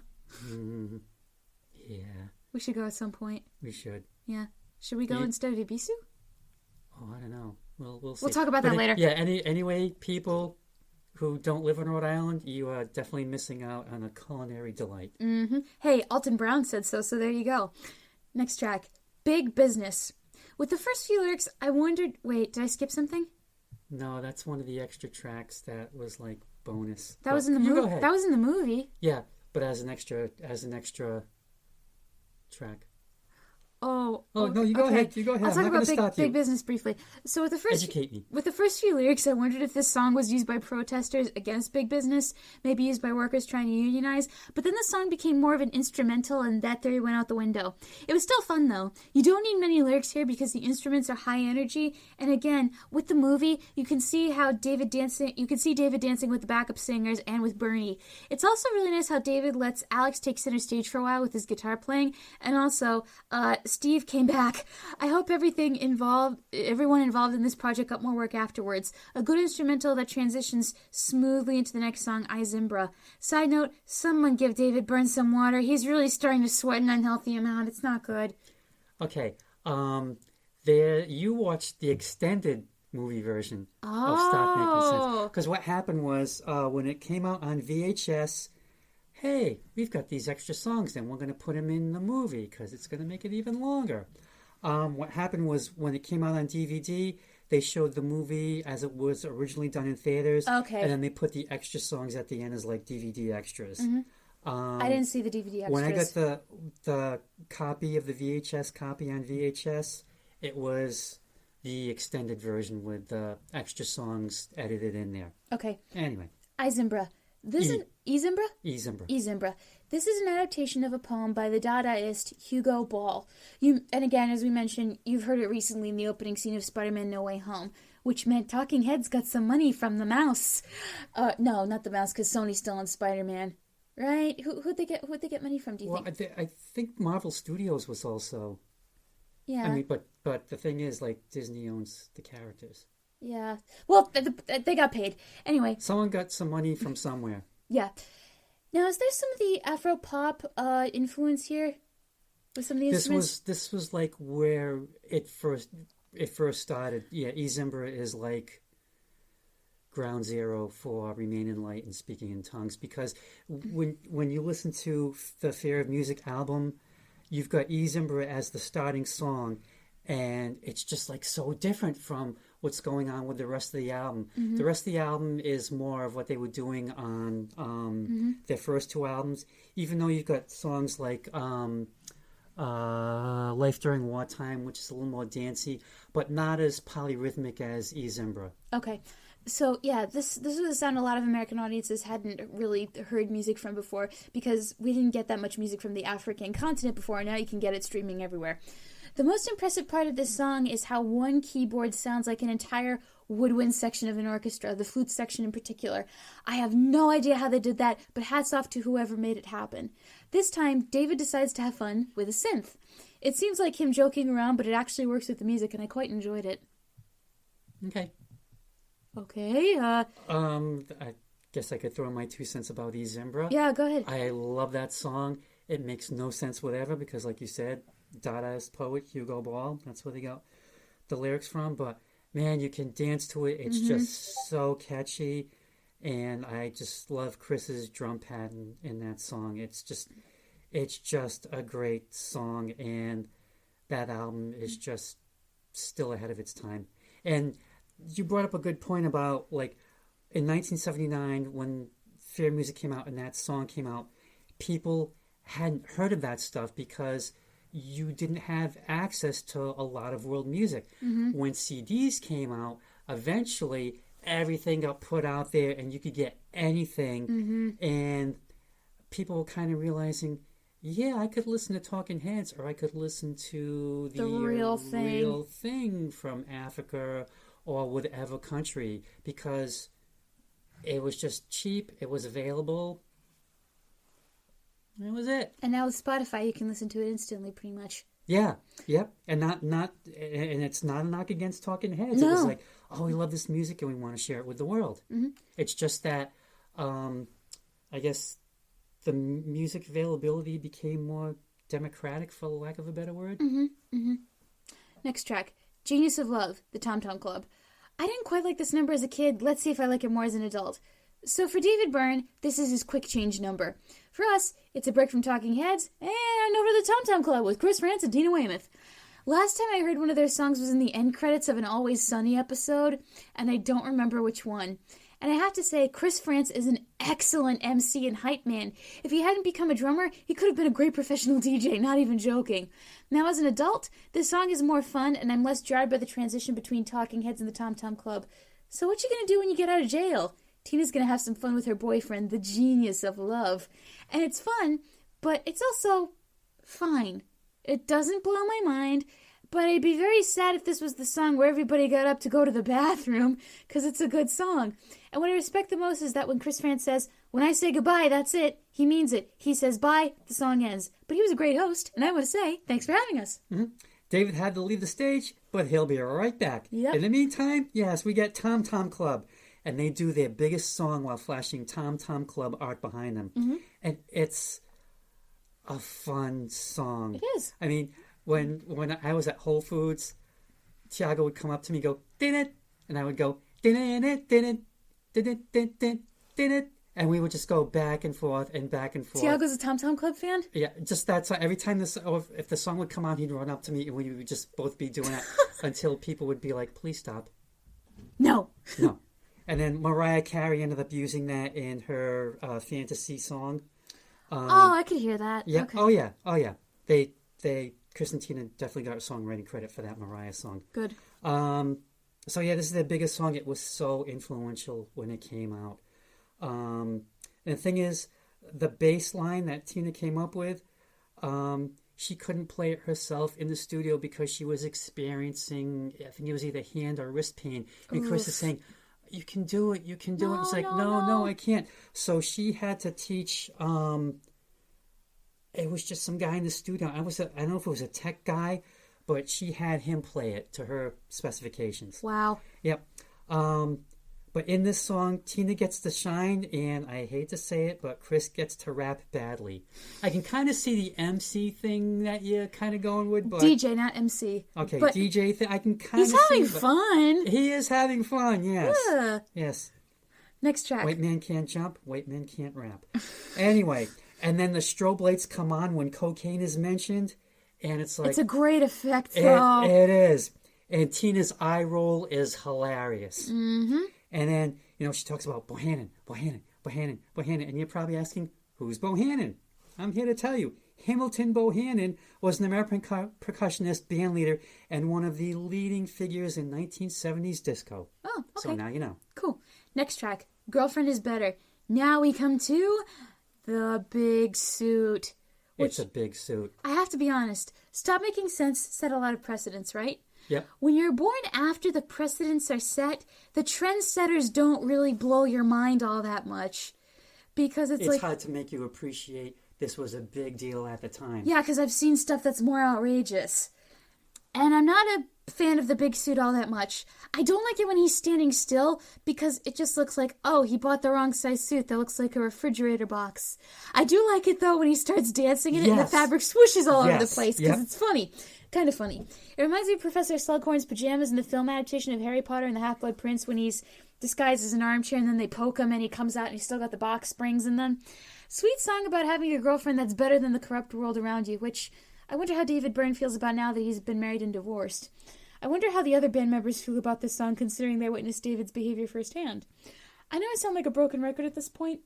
S2: Yeah.
S1: We should go at some point.
S2: We should.
S1: Yeah. Should we go instead of Ibisu?
S2: Oh, I don't know. We'll see.
S1: We'll talk about that later.
S2: Yeah, anyway, people who don't live on Rhode Island, you are definitely missing out on a culinary delight.
S1: Hey, Alton Brown said so there you go. Next track, Big Business. With the first few lyrics, I wondered, wait, did I skip something?
S2: No, that's one of the extra tracks that was like bonus.
S1: That was in the movie. That was in the movie.
S2: Yeah, but as an extra track.
S1: Oh,
S2: no, you go
S1: okay.
S2: ahead. You go ahead.
S1: I'll
S2: I'm
S1: talk
S2: not going
S1: about
S2: to stop you.
S1: Big Business briefly. So
S2: Educate me.
S1: with the first few lyrics, I wondered if this song was used by protesters against big business, maybe used by workers trying to unionize. But then the song became more of an instrumental, and that theory went out the window. It was still fun though. You don't need many lyrics here because the instruments are high energy. And again, with the movie, you can see David dancing with the backup singers and with Bernie. It's also really nice how David lets Alex take center stage for a while with his guitar playing, and also Steve came back. I hope everyone involved in this project got more work afterwards. A good instrumental that transitions smoothly into the next song, I Zimbra. Side note, someone give David Byrne some water. He's really starting to sweat an unhealthy amount. It's not good.
S2: Okay. You watched the extended movie version of Stop Making Sense. Because what happened was, when it came out on VHS, hey, we've got these extra songs, and we're going to put them in the movie because it's going to make it even longer. What happened was when it came out on DVD, they showed the movie as it was originally done in theaters.
S1: Okay.
S2: And then they put the extra songs at the end as like DVD extras.
S1: I didn't see the DVD extras.
S2: When I got the copy of the VHS copy on VHS, it was the extended version with the extra songs edited in there.
S1: Okay.
S2: Anyway.
S1: I Zimbra. This is Zimbra?
S2: Zimbra.
S1: Zimbra. This is an adaptation of a poem by the Dadaist Hugo Ball. And again, as we mentioned, you've heard it recently in the opening scene of Spider-Man No Way Home, which meant Talking Heads got some money from the mouse. No, not the mouse, because Sony's still on Spider-Man, right? Who'd they get money from? Do you think?
S2: I think Marvel Studios was also.
S1: Yeah.
S2: I mean, but the thing is, like, Disney owns the characters.
S1: Yeah. Well, they got paid anyway.
S2: Someone got some money from somewhere.
S1: Yeah. Now, is there some of the Afro pop influence here with some of the instruments?
S2: This was like where it first started. Yeah, Zimbra is like ground zero for Remain in Light and Speaking in Tongues, because when you listen to the Fear of Music album, you've got Zimbra as the starting song, and it's just like so different from what's going on with the rest of the album. Mm-hmm. The rest of the album is more of what they were doing on their first two albums, even though you've got songs like Life During Wartime, which is a little more dancey, but not as polyrhythmic as Zimbra.
S1: Okay. So, yeah, this was a sound a lot of American audiences hadn't really heard music from before, because we didn't get that much music from the African continent before, and now you can get it streaming everywhere. The most impressive part of this song is how one keyboard sounds like an entire woodwind section of an orchestra, the flute section in particular. I have no idea how they did that, but hats off to whoever made it happen. This time, David decides to have fun with a synth. It seems like him joking around, but it actually works with the music, and I quite enjoyed it.
S2: Okay. I guess I could throw my 2 cents about Zimbra.
S1: Yeah, go ahead.
S2: I love that song. It makes no sense whatever, because like you said, Dadaist poet Hugo Ball, that's where they got the lyrics from, but man, you can dance to it. It's just so catchy, and I just love Chris's drum pattern in that song. It's just a great song, and that album is just still ahead of its time. And you brought up a good point about, like, in 1979, when Fair Music came out and that song came out, people hadn't heard of that stuff because you didn't have access to a lot of world music. When CDs came out, eventually everything got put out there and you could get anything. And people were kind of realizing, yeah, I could listen to Talking Heads, or I could listen to the real thing from Africa or whatever country, because it was just cheap, it was available. That was it.
S1: And now with Spotify, you can listen to it instantly, pretty much.
S2: Yeah, yep. And and it's not a knock against Talking Heads.
S1: No.
S2: It was like, oh, we love this music and we want to share it with the world. It's just that, I guess, the music availability became more democratic, for lack of a better word.
S1: Next track, Genius of Love, the Tom Tom Club. I didn't quite like this number as a kid. Let's see if I like it more as an adult. So for David Byrne, this is his quick change number. For us, it's a break from Talking Heads, and over to the Tom Tom Club with Chris Frantz and Tina Weymouth. Last time I heard one of their songs was in the end credits of an Always Sunny episode, and I don't remember which one. And I have to say, Chris Frantz is an excellent MC and hype man. If he hadn't become a drummer, he could have been a great professional DJ, not even joking. Now, as an adult, this song is more fun, and I'm less jarred by the transition between Talking Heads and the Tom Tom Club. So what you gonna do when you get out of jail? Tina's gonna have some fun with her boyfriend, the genius of love. And it's fun, but it's also fine. It doesn't blow my mind, but I'd be very sad if this was the song where everybody got up to go to the bathroom, because it's a good song. And what I respect the most is that when Chris Frantz says, when I say goodbye, that's it, he means it. He says bye, the song ends. But he was a great host, and I want to say, thanks for having us.
S2: Mm-hmm. David had to leave the stage, but he'll be right back.
S1: Yep.
S2: In the meantime, yes, we get Tom Tom Club, and they do their biggest song while flashing Tom Tom Club art behind them.
S1: Mm-hmm.
S2: And it's a fun song.
S1: It is.
S2: I mean, when I was at Whole Foods, Tiago would come up to me and go, din it, and I would go, din it, din it, din it, din it, din it, and we would just go back and forth and back and forth.
S1: Tiago's a Tom Tom Club fan?
S2: Yeah, just that song. Every time if the song would come on, he'd run up to me and we would just both be doing it until people would be like, please stop.
S1: No.
S2: No. And then Mariah Carey ended up using that in her fantasy song.
S1: I could hear that.
S2: Yeah.
S1: Okay.
S2: Oh yeah. They Chris and Tina definitely got songwriting credit for that Mariah song.
S1: Good.
S2: So yeah, this is their biggest song. It was so influential when it came out. And the thing is, the bass line that Tina came up with, she couldn't play it herself in the studio because she was experiencing, I think it was either hand or wrist pain. And Chris is saying, you can do it, you can do it. It's like, no, I can't. So she had to teach, it was just some guy in the studio. I don't know if it was a tech guy, but she had him play it to her specifications.
S1: Wow.
S2: Yep. But in this song, Tina gets to shine, and I hate to say it, but Chris gets to rap badly. I can kind of see the MC thing that you're kind of going with, but
S1: DJ, not MC.
S2: Okay,
S1: but
S2: DJ thing. I can kind of see.
S1: He's having fun.
S2: He is having fun. Yes.
S1: Yeah.
S2: Yes.
S1: Next track.
S2: White man can't jump. White man can't rap. Anyway, and then the strobe lights come on when cocaine is mentioned, and it's like
S1: it's a great effect, though.
S2: It is. And Tina's eye roll is hilarious.
S1: Mm-hmm.
S2: And then, she talks about Bohannon. And you're probably asking, who's Bohannon? I'm here to tell you. Hamilton Bohannon was an American percussionist, band leader, and one of the leading figures in 1970s disco.
S1: Oh, okay.
S2: So now you know.
S1: Cool. Next track, Girlfriend is Better. Now we come to The Big Suit.
S2: It's a big suit.
S1: I have to be honest. Stop Making Sense set a lot of precedents, right?
S2: Yep.
S1: When you're born after the precedents are set, the trendsetters don't really blow your mind all that much. Because it's
S2: hard to make you appreciate this was a big deal at the time.
S1: Yeah, because I've seen stuff that's more outrageous. And I'm not a fan of the big suit all that much. I don't like it when he's standing still because it just looks like, oh, he bought the wrong size suit that looks like a refrigerator box. I do like it, though, when he starts dancing in it and the fabric swooshes all over the place because it's funny. Kind of funny. It reminds me of Professor Slughorn's pajamas in the film adaptation of Harry Potter and the Half-Blood Prince when he's disguised as an armchair and then they poke him and he comes out and he's still got the box springs in them. Sweet song about having a girlfriend that's better than the corrupt world around you, which I wonder how David Byrne feels about now that he's been married and divorced. I wonder how the other band members feel about this song considering they witnessed David's behavior firsthand. I know I sound like a broken record at this point,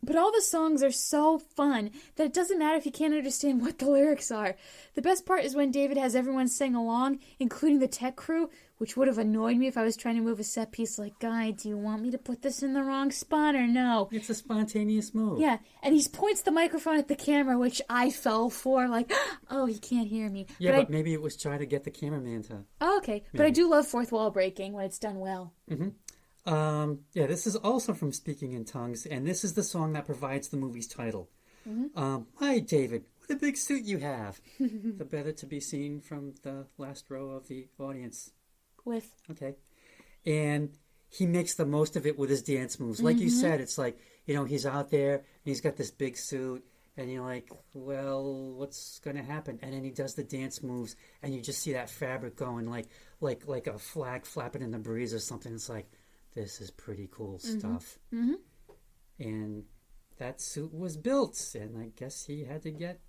S1: but all the songs are so fun that it doesn't matter if you can't understand what the lyrics are. The best part is when David has everyone sing along, including the tech crew, which would have annoyed me if I was trying to move a set piece like, guy, do you want me to put this in the wrong spot or no?
S2: It's a spontaneous move.
S1: Yeah, and he points the microphone at the camera, which I fell for, like, oh, he can't hear me.
S2: Yeah, but maybe it was trying to get the cameraman to...
S1: Oh, okay, maybe. But I do love fourth wall breaking when it's done well.
S2: Mm-hmm. This is also from Speaking in Tongues, and this is the song that provides the movie's title. Mm-hmm. Hi, David. What a big suit you have. The better to be seen from the last row of the audience. Okay. And he makes the most of it with his dance moves. Like you said, it's like, he's out there, and he's got this big suit, and you're like, well, what's going to happen? And then he does the dance moves, and you just see that fabric going like a flag flapping in the breeze or something. It's like, this is pretty cool stuff. Mm-hmm. And that suit was built, and I guess he had to get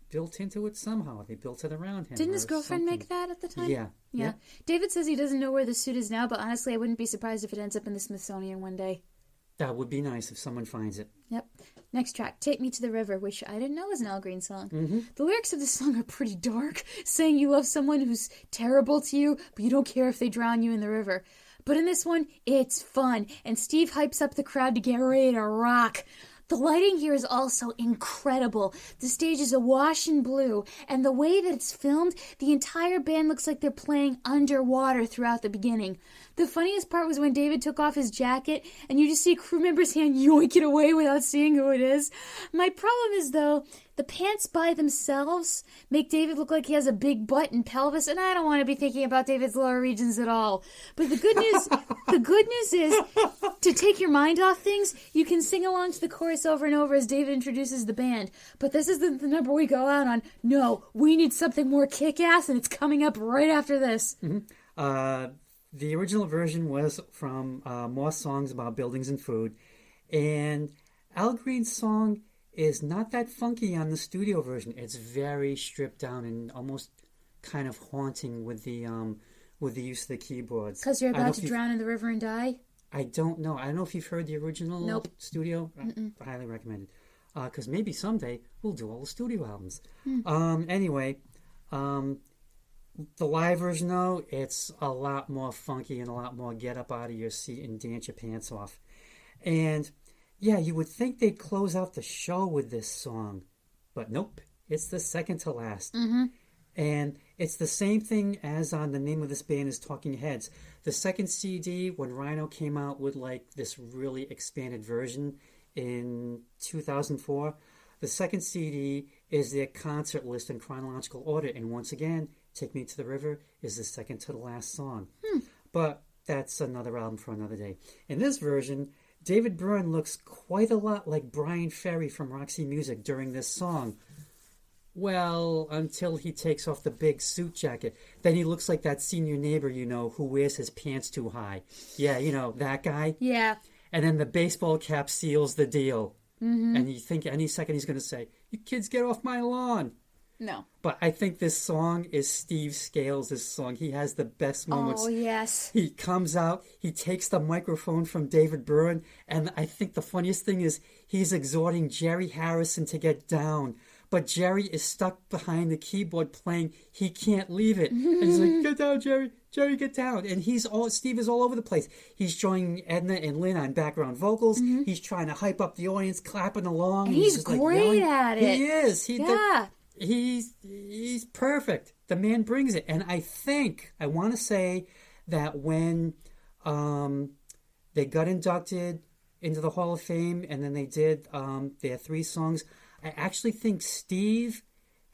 S2: built into it somehow. They built it around him.
S1: Didn't his girlfriend
S2: something.
S1: make that at the time?
S2: Yeah.
S1: Yeah. David says he doesn't know where the suit is now, but honestly, I wouldn't be surprised if it ends up in the Smithsonian one day.
S2: That would be nice if someone finds it.
S1: Yep. Next track, Take Me to the River, which I didn't know was an Al Green song.
S2: Mm-hmm.
S1: The lyrics of this song are pretty dark, saying you love someone who's terrible to you, but you don't care if they drown you in the river. But in this one, it's fun, and Steve hypes up the crowd to get ready to rock. The lighting here is also incredible. The stage is awash in blue, and the way that it's filmed, the entire band looks like they're playing underwater throughout the beginning. The funniest part was when David took off his jacket, and you just see a crew member's hand yoink it away without seeing who it is. My problem is, though, the pants by themselves make David look like he has a big butt and pelvis, and I don't want to be thinking about David's lower regions at all. But the good news is, to take your mind off things, you can sing along to the chorus over and over as David introduces the band. But this isn't the number we go out on. No, we need something more kick-ass, and it's coming up right after this.
S2: Mm-hmm. The original version was from more songs about buildings and food, and Al Green's song is not that funky on the studio version. It's very stripped down and almost kind of haunting with the use of the keyboards.
S1: Because you're about to drown in the river and die?
S2: I don't know. I don't know if you've heard the original studio.
S1: Mm-mm.
S2: I highly recommend it. Because maybe someday we'll do all the studio albums. Anyway, the live version, though, it's a lot more funky and a lot more get up out of your seat and dance your pants off. And yeah, you would think they'd close out the show with this song, but nope, it's the second to last.
S1: Mm-hmm.
S2: And it's the same thing as on the name of this band is Talking Heads. The second CD, when Rhino came out with like this really expanded version in 2004, the second CD is their concert list in chronological order. And once again, Take Me to the River is the second to the last song. But that's another album for another day. In this version, David Byrne looks quite a lot like Brian Ferry from Roxy Music during this song. Well, until he takes off the big suit jacket. Then he looks like that senior neighbor, you know, who wears his pants too high. Yeah, you know, that guy.
S1: Yeah.
S2: And then the baseball cap seals the deal.
S1: Mm-hmm.
S2: And you think any second he's going to say, "You kids get off my lawn."
S1: No.
S2: But I think this song is Steve Scales' song. He has the best moments.
S1: Oh, yes.
S2: He comes out, he takes the microphone from David Byrne, and I think the funniest thing is he's exhorting Jerry Harrison to get down. But Jerry is stuck behind the keyboard playing. He can't leave it. And he's like, "Get down, Jerry. Jerry, get down." And Steve is all over the place. He's joining Edna and Lynn on background vocals. Mm-hmm. He's trying to hype up the audience, clapping along.
S1: And he's great at it.
S2: He is.
S1: Yeah.
S2: He's perfect. The man brings it. And I want to say that when they got inducted into the Hall of Fame and then they did their 3 songs, I actually think Steve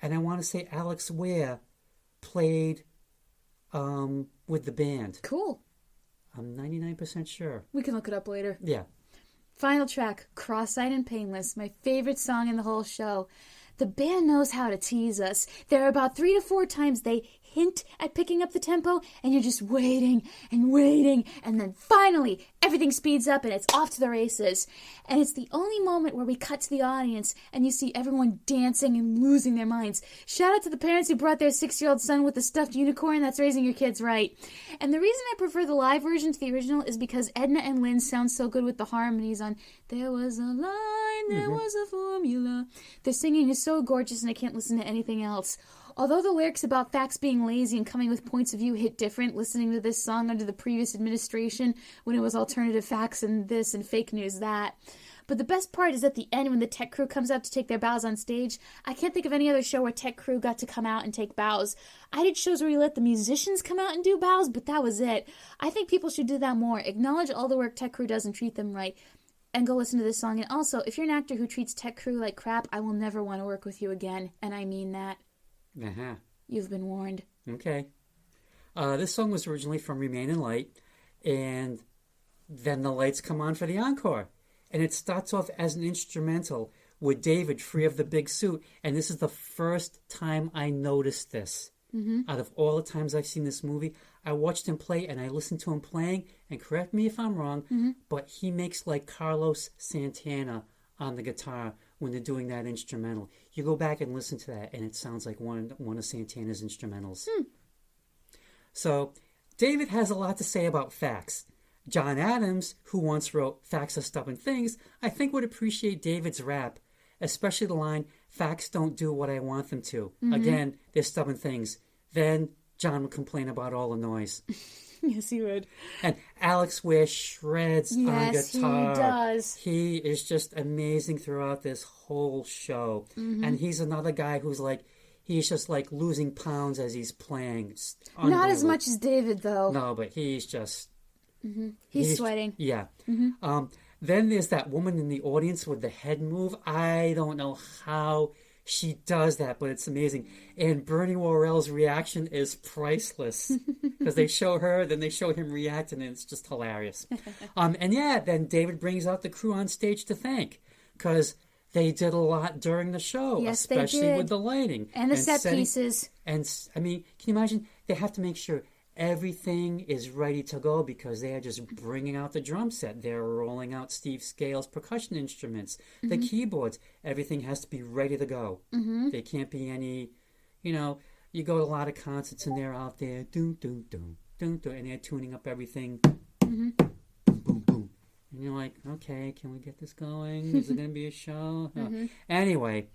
S2: and I want to say Alex Ware played with the band.
S1: Cool.
S2: I'm 99% sure.
S1: We can look it up later.
S2: Yeah.
S1: Final track, Cross-Eyed and Painless, my favorite song in the whole show. The band knows how to tease us. There are about 3 to 4 times they hint at picking up the tempo, and you're just waiting, and then finally, everything speeds up and it's off to the races. And it's the only moment where we cut to the audience and you see everyone dancing and losing their minds. Shout out to the parents who brought their 6-year-old son with the stuffed unicorn. That's raising your kids right. And the reason I prefer the live version to the original is because Edna and Lynn sound so good with the harmonies on "There was a line, there was a formula." Their singing is so gorgeous and I can't listen to anything else. Although the lyrics about facts being lazy and coming with points of view hit different listening to this song under the previous administration when it was alternative facts and this and fake news that. But the best part is at the end when the tech crew comes out to take their bows on stage. I can't think of any other show where tech crew got to come out and take bows. I did shows where we let the musicians come out and do bows, but that was it. I think people should do that more. Acknowledge all the work tech crew does and treat them right. And go listen to this song. And also, if you're an actor who treats tech crew like crap, I will never want to work with you again. And I mean that.
S2: Uh-huh.
S1: You've been warned.
S2: Okay. This song was originally from Remain in Light, and then the lights come on for the encore. And it starts off as an instrumental with David free of the big suit. And this is the first time I noticed this. Mm-hmm. Out of all the times I've seen this movie, I watched him play and I listened to him playing, and correct me if I'm wrong, but he makes like Carlos Santana on the guitar when they're doing that instrumental. You go back and listen to that, and it sounds like one of Santana's instrumentals. So David has a lot to say about facts. John Adams, who once wrote "Facts are stubborn things," I think would appreciate David's rap, especially the line, "Facts don't do what I want them to." Again, they're stubborn things. Then John would complain about all the noise.
S1: Yes, he would.
S2: And Alex Ware shreds on guitar.
S1: Yes, he does.
S2: He is just amazing throughout this whole show. And he's another guy who's like, he's just like losing pounds as he's playing.
S1: Not as much as David, though.
S2: No, but he's just...
S1: He's sweating.
S2: Yeah. Then there's that woman in the audience with the head move. I don't know how she does that, but it's amazing. And Bernie Worrell's reaction is priceless. Because they show her, then they show him reacting, and it's just hilarious. And yeah, then David brings out the crew on stage to thank. Because they did a lot during the show.
S1: Yes,
S2: especially
S1: they did.
S2: with the lighting.
S1: And the set
S2: setting,
S1: pieces.
S2: And, I mean, can you imagine? They have to make sure everything is ready to go because they are just bringing out the drum set. They're rolling out Steve Scales' percussion instruments, the keyboards. Everything has to be ready to go. There can't be any, you know, you go to a lot of concerts and they're out there, doom, doom, doom, doom, doom, and they're tuning up everything. Boom, boom, boom. And you're like, okay, can we get this going? Is it going to be a show? Anyway,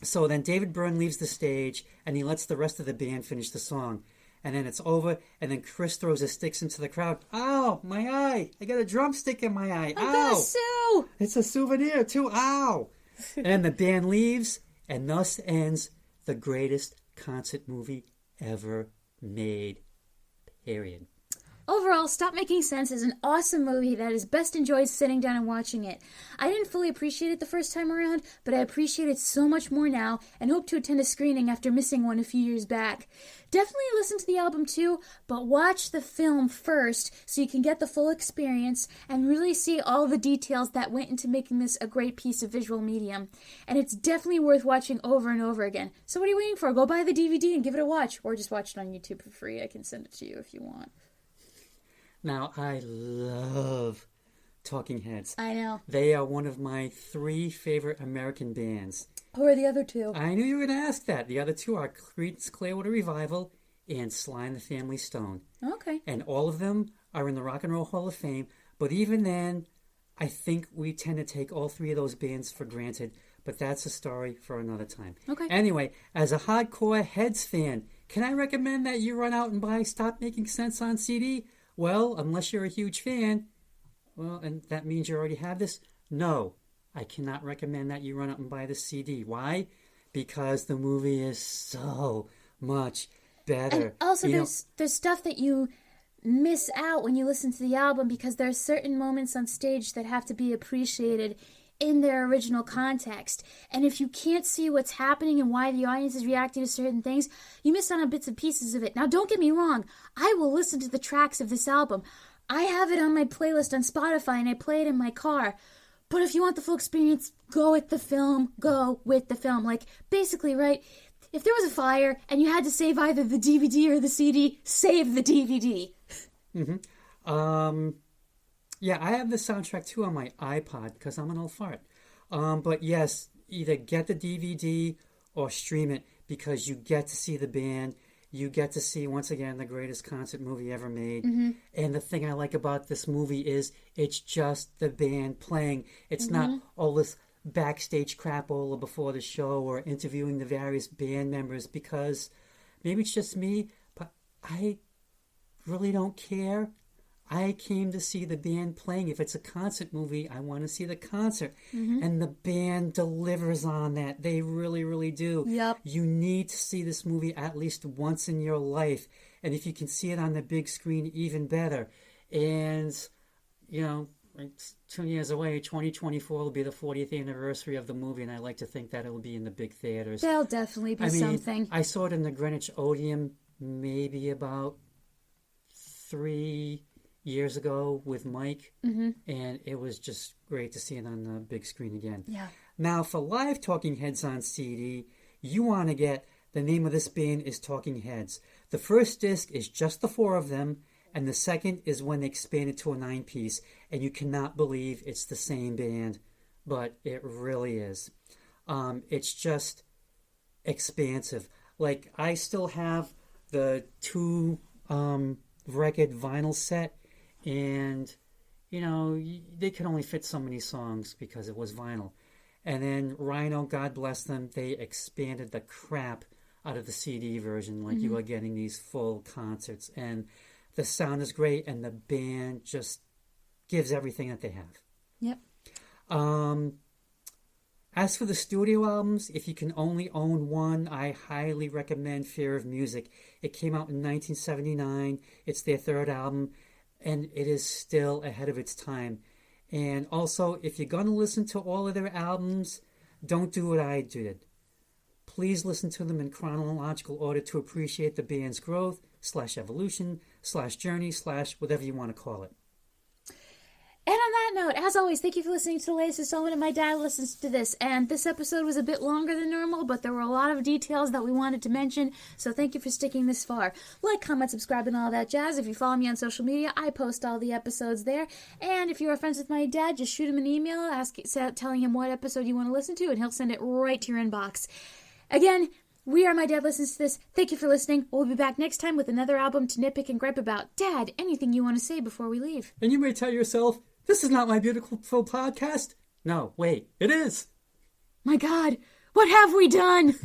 S2: so then David Byrne leaves the stage, and he lets the rest of the band finish the song. And then it's over, and then Chris throws his sticks into the crowd. Ow, my eye! I got a drumstick in my eye.
S1: I'm
S2: Ow!
S1: gonna sue!
S2: It's a souvenir, too. Ow! And the band leaves, and thus ends the greatest concert movie ever made. Period.
S1: Overall, Stop Making Sense is an awesome movie that is best enjoyed sitting down and watching it. I didn't fully appreciate it the first time around, but I appreciate it so much more now and hope to attend a screening after missing one a few years back. Definitely listen to the album too, but watch the film first so you can get the full experience and really see all the details that went into making this a great piece of visual medium. And it's definitely worth watching over and over again. So what are you waiting for? Go buy the DVD and give it a watch, or just watch it on YouTube for free. I can send it to you if you want.
S2: Now, I love Talking Heads.
S1: I know.
S2: They are one of my 3 favorite American bands.
S1: Who are the other 2?
S2: I knew you were going to ask that. The other 2 are Creedence Clearwater Revival and Sly and the Family Stone.
S1: Okay.
S2: And all of them are in the Rock and Roll Hall of Fame. But even then, I think we tend to take all 3 of those bands for granted. But that's a story for another time.
S1: Okay.
S2: Anyway, as a hardcore Heads fan, can I recommend that you run out and buy Stop Making Sense on CD? Well, unless you're a huge fan, well, and that means you already have this? No, I cannot recommend that you run out and buy the CD. Why? Because the movie is so much better.
S1: And also, there's stuff that you miss out when you listen to the album because there are certain moments on stage that have to be appreciated in their original context. And if you can't see what's happening and why the audience is reacting to certain things, you miss out on bits and pieces of it. Now, don't get me wrong. I will listen to the tracks of this album. I have it on my playlist on Spotify and I play it in my car. But if you want the full experience, go with the film. Go with the film. Like, basically, right? If there was a fire and you had to save either the DVD or the CD, save the DVD.
S2: Yeah, I have the soundtrack too on my iPod because I'm an old fart. But yes, either get the DVD or stream it because you get to see the band. You get to see, once again, the greatest concert movie ever made. And the thing I like about this movie is it's just the band playing. It's not all this backstage crapola before the show or interviewing the various band members because maybe it's just me, but I really don't care. I came to see the band playing. If it's a concert movie, I want to see the concert. And the band delivers on that. They really, really do.
S1: Yep.
S2: You need to see this movie at least once in your life. And if you can see it on the big screen, even better. And, you know, it's 2 years away. 2024 will be the 40th anniversary of the movie, and I like to think that it will be in the big theaters.
S1: There'll definitely be something.
S2: I saw it in the Greenwich Odeum maybe about 3 years ago with Mike, and it was just great to see it on the big screen again.
S1: Yeah.
S2: Now, for live Talking Heads on CD, you want to get the name of this band is Talking Heads. The first disc is just the 4 of them, and the second is when they expanded to a 9-piece, and you cannot believe it's the same band. but it really is. It's just expansive. Like, I still have the 2 record vinyl set, and they could only fit so many songs because it was vinyl. And then Rhino, God bless them, they expanded the crap out of the CD version. Like, you are getting these full concerts, and the sound is great, and the band just gives everything that they have.
S1: Yep.
S2: As for the studio albums, if you can only own one, I highly recommend Fear of Music. It came out in 1979. It's their 3rd album, and it is still ahead of its time. And also, if you're going to listen to all of their albums, don't do what I did. Please listen to them in chronological order to appreciate the band's growth, /evolution, /journey, whatever you want to call it.
S1: And on that note, as always, thank you for listening to the latest installment of My Dad Listens to This. And this episode was a bit longer than normal, but there were a lot of details that we wanted to mention, so thank you for sticking this far. Like, comment, subscribe, and all that jazz. If you follow me on social media, I post all the episodes there. And if you are friends with my dad, just shoot him an email, telling him what episode you want to listen to, and he'll send it right to your inbox. Again, we are My Dad Listens to This. Thank you for listening. We'll be back next time with another album to nitpick and gripe about. Dad, anything you want to say before we leave?
S2: And you may tell yourself, this is not my beautiful podcast. No, wait, it is.
S1: My God, what have we done?